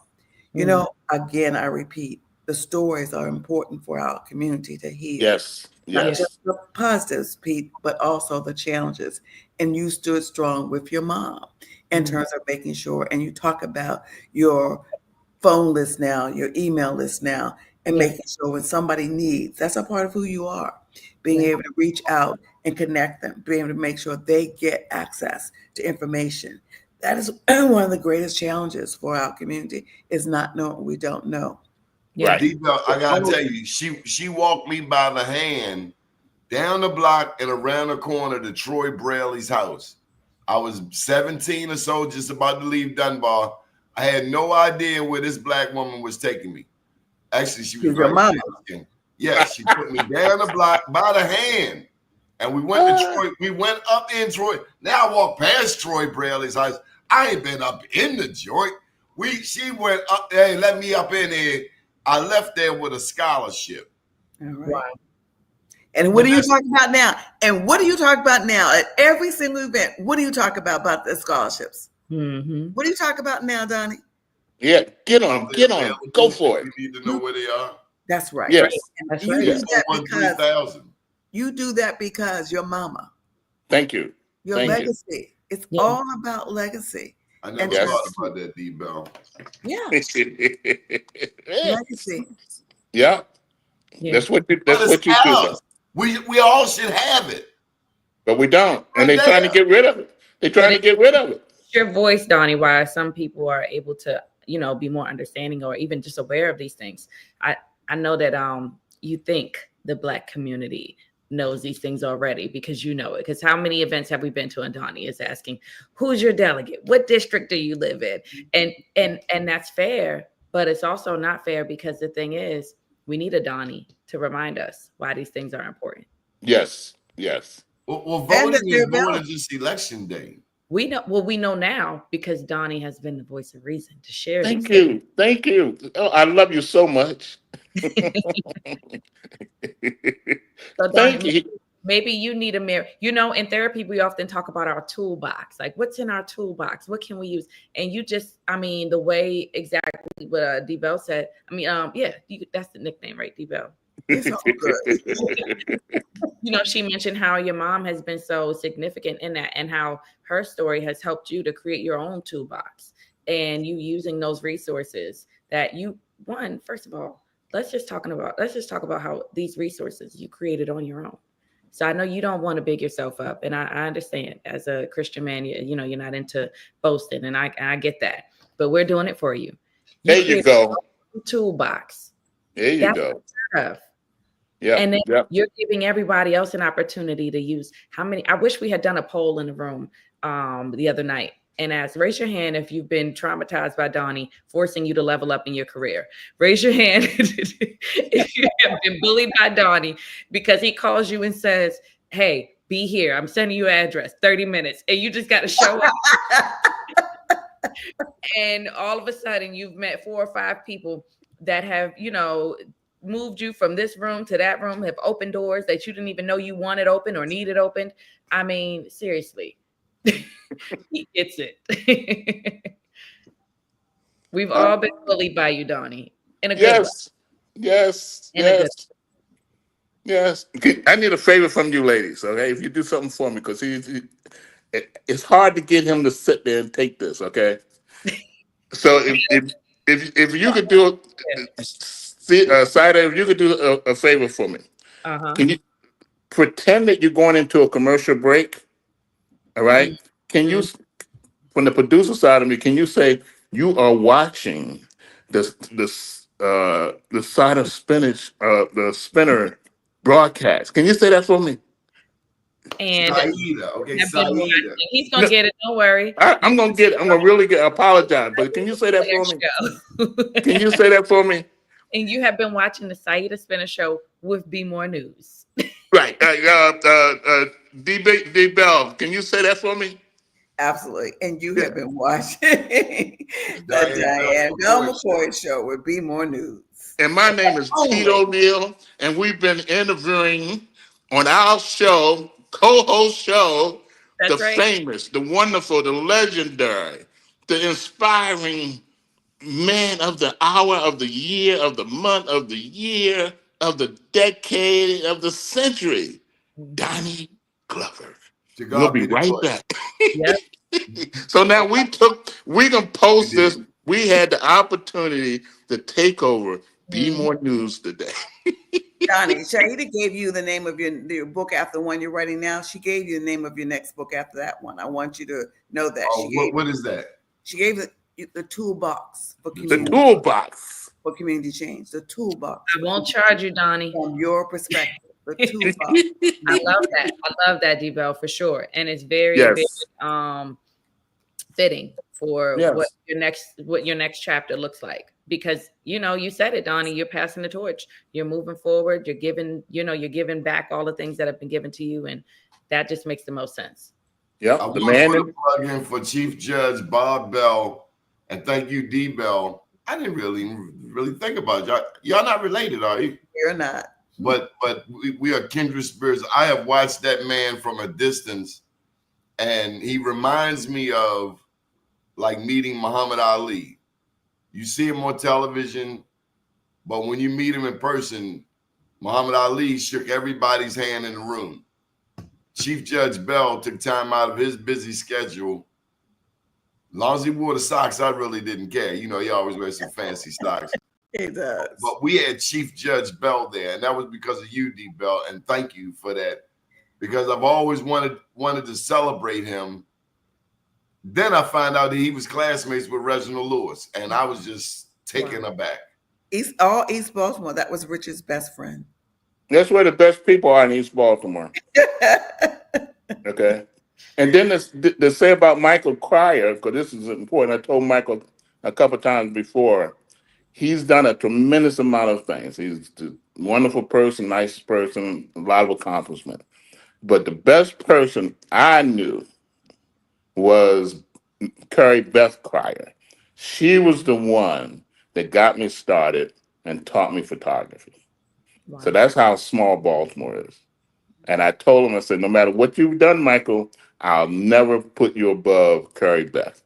You know, again, I repeat, the stories are important for our community to hear. Yes. Not Yes. just the positives, Pete, but also the challenges. And you stood strong with your mom in terms of making sure, and you talk about your phone list now, your email list now, and making sure when somebody needs, that's a part of who you are, being able to reach out and connect them, being able to make sure they get access to information. That is one of the greatest challenges for our community, is not knowing what we don't know. Right. D-Bell, I gotta tell you, she walked me by the hand down the block and around the corner to Troy Braley's house. I was 17 or so, just about to leave Dunbar. I had no idea where this black woman was taking me. Actually, she was She's your mama. Mexican. Yeah, she took me down the block by the hand. And we went to Troy. We went up in Troy. Now I walk past Troy Braley's house. I ain't been up in the joint. She went up, hey, let me up in there. I left there with a scholarship. All right. And what are you talking about now? And what are you talking about now at every single event? What do you talk about the scholarships? What do you talk about now, Donnie? Yeah, get on, go for it. We need to know where they are. That's right. Yes. That's You right. do that because 3,000. you do that because your mama, Thank you. your Thank you. legacy. It's all about legacy. I never Yes. thought about that, D-Bell. Yeah, Yeah. legacy. Yeah. That's what you But it's do. ours. We all should have it. But we don't. And they're trying to get rid of it. They're trying to get rid of it. Your voice, Donnie, why some people are able to, be more understanding or even just aware of these things. I know that you think the Black community knows these things already because you know it. Because how many events have we been to? And Donnie is asking, who's your delegate? What district do you live in? And that's fair, but it's also not fair because the thing is, we need a Donnie to remind us why these things are important. Yes. Yes. Well, voting is more than just election day. We know now because Donnie has been the voice of reason to share. Thank you. Thank you. Oh, I love you so much. So Thank you. Maybe you need a mirror. In therapy, we often talk about our toolbox. Like, what's in our toolbox? What can we use? And you just, the way exactly what D-Bell said. That's the nickname, right, D-Bell? It's all good. She mentioned how your mom has been so significant in that and how her story has helped you to create your own toolbox and you using those resources that first of all, let's just talk about how these resources you created on your own. So I know you don't want to big yourself up, and I understand as a Christian man, you're not into boasting, and I get that, but we're doing it for you. There you go. Toolbox. There you go. Yeah. And then you're giving everybody else an opportunity to use I wish we had done a poll in the room the other night and asked, raise your hand if you've been traumatized by Donnie forcing you to level up in your career. Raise your hand if you have been bullied by Donnie because he calls you and says, hey, be here. I'm sending you an address, 30 minutes. And you just got to show up. And all of a sudden you've met 4 or 5 people that have, moved you from this room to that room, have opened doors that you didn't even know you wanted open or needed opened. Seriously, he gets it. We've all been bullied by you, Donnie. In a good way. Yes. I need a favor from you ladies, okay? If you do something for me, because it's hard to get him to sit there and take this, okay? So if you could do Saida, if you could do a favor for me, can you pretend that you're going into a commercial break? All right. Can you, from the producer side of me, can you say you are watching the side of spinach, the spinner broadcast? Can you say that for me? And Saida. Okay, have been watching. Saida. He's gonna get it. Don't worry. I'm gonna really apologize, but can you say that for me? Can you say that for me? And you have been watching the Saida Spinner Show with Be More News. Right. D Bell, can you say that for me? Absolutely. And you have been watching the Diane Bell McCoy Show with Be More News. And my name is Tito Neal, and we've been interviewing on our show, co-host show, the famous, the wonderful, the legendary, the inspiring man of the hour, of the year, of the month, of the year, of the decade, of the century, Doni Glover. We'll be right back. Yep. So now we can post this. We had the opportunity to take over Be More News today. Doni, Shahida gave you the name of your book after the one you're writing now. She gave you the name of your next book after that one. I want you to know that. What is that? She gave the toolbox for community. The toolbox for community change. The toolbox. I won't charge you, Doni. From your perspective. The toolbox. I love that. I love that, D-Bell, for sure. And it's very, very fitting for what your next chapter looks like. Because you said it, Doni, you're passing the torch. You're moving forward. You're giving back all the things that have been given to you. And that just makes the most sense. Yeah. I want to plug in for Chief Judge Bob Bell, and thank you, D Bell. I didn't really think about it. Y'all not related, are you? You're not. But we are kindred spirits. I have watched that man from a distance, and he reminds me of like meeting Muhammad Ali. You see him on television, but when you meet him in person, Muhammad Ali shook everybody's hand in the room. Chief Judge Bell took time out of his busy schedule. As long as he wore the socks, I really didn't care. He always wears some fancy socks. He does. But we had Chief Judge Bell there, and that was because of you, D Bell, and thank you for that. Because I've always wanted to celebrate him. Then I found out that he was classmates with Reginald Lewis, and I was just taken aback. East Baltimore. That was Richard's best friend. That's where the best people are in East Baltimore. Okay. And then to say about Michael Cryer, because this is important. I told Michael a couple times before, he's done a tremendous amount of things. He's a wonderful person, nice person, a lot of accomplishment. But the best person I knew was Carrie Beth Cryer. She was the one that got me started and taught me photography. Wow. So that's how small Baltimore is. And I told him, I said, no matter what you've done, Michael, I'll never put you above Carrie Beth.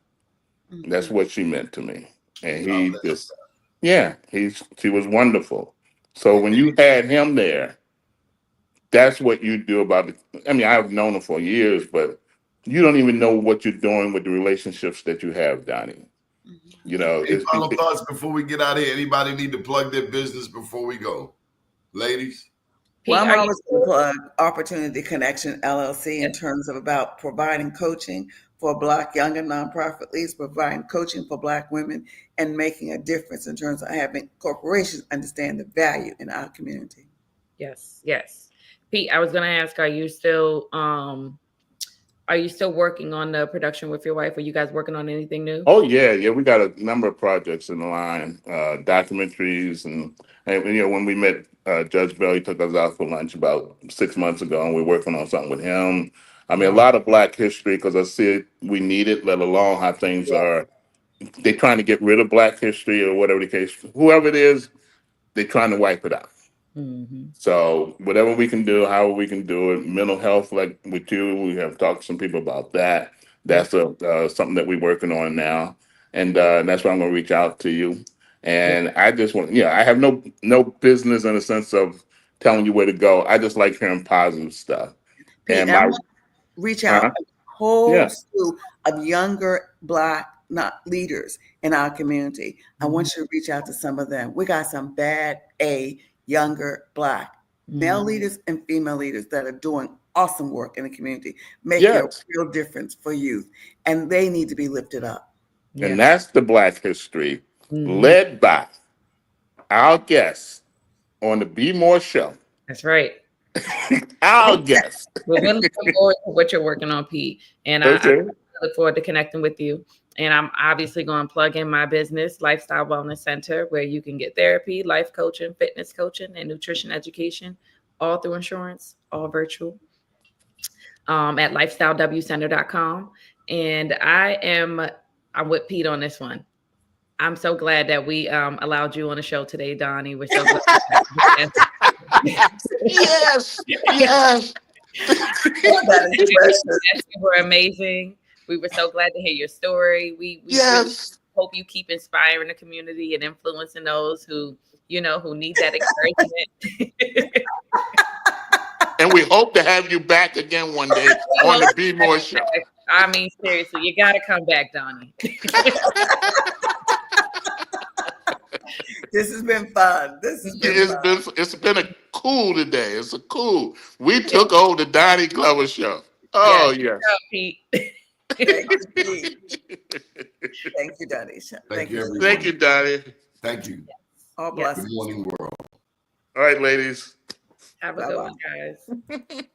Mm-hmm. That's what she meant to me. And she was wonderful. So when you had him there, that's what you do about it. I mean, I've known him for years, but you don't even know what you're doing with the relationships that you have, Doni. Any final thoughts before we get out of here? Anybody need to plug their business before we go? Ladies? Well, I'm always going to plug Opportunity Connection LLC in terms of about providing coaching for Black young and nonprofit leaders, providing coaching for Black women, and making a difference in terms of having corporations understand the value in our community. Yes. Pete, I was going to ask, are you still working on the production with your wife? Are you guys working on anything new? Oh, yeah. We got a number of projects in the line, documentaries. And when we met Judge Bell, he took us out for lunch about 6 months ago, and we're working on something with him. I mean, a lot of Black history, because I see we need it, let alone how things are. They're trying to get rid of Black history or whatever the case. Whoever it is, they're trying to wipe it out. Mm-hmm. So whatever we can do, however we can do it, mental health, like with you, we have talked to some people about that. That's something that we're working on now. And that's why I'm going to reach out to you. And I just want, I have no business in the sense of telling you where to go. I just like hearing positive stuff. And reach out a whole slew of younger Black leaders in our community. I want you to reach out to some of them. We got some bad younger Black male leaders and female leaders that are doing awesome work in the community, making a real difference for youth. And they need to be lifted up. And that's the Black history led by our guests on the Be More Show. That's right. I'll guess. We're really looking forward to what you're working on, Pete. And I look forward to connecting with you. And I'm obviously going to plug in my business, Lifestyle Wellness Center, where you can get therapy, life coaching, fitness coaching, and nutrition education, all through insurance, all virtual, at lifestylewcenter.com. And I'm with Pete on this one. I'm so glad that we allowed you on the show today, Doni. We're so glad. Yes. Yes. You were amazing. We were so glad to hear your story. We really hope you keep inspiring the community and influencing those who need that encouragement. And we hope to have you back again one day on the Be More Show. I mean, seriously, you got to come back, Doni. This has been fun. It's been a cool today. It's a cool. We took over the Doni Glover Show. Oh yes. Pete. Thank you, Pete. Thank you, Doni. Thank you, everyone. Thank you, Doni. Thank you. All blessings. Good morning, world. All right, ladies. Have a good one, guys.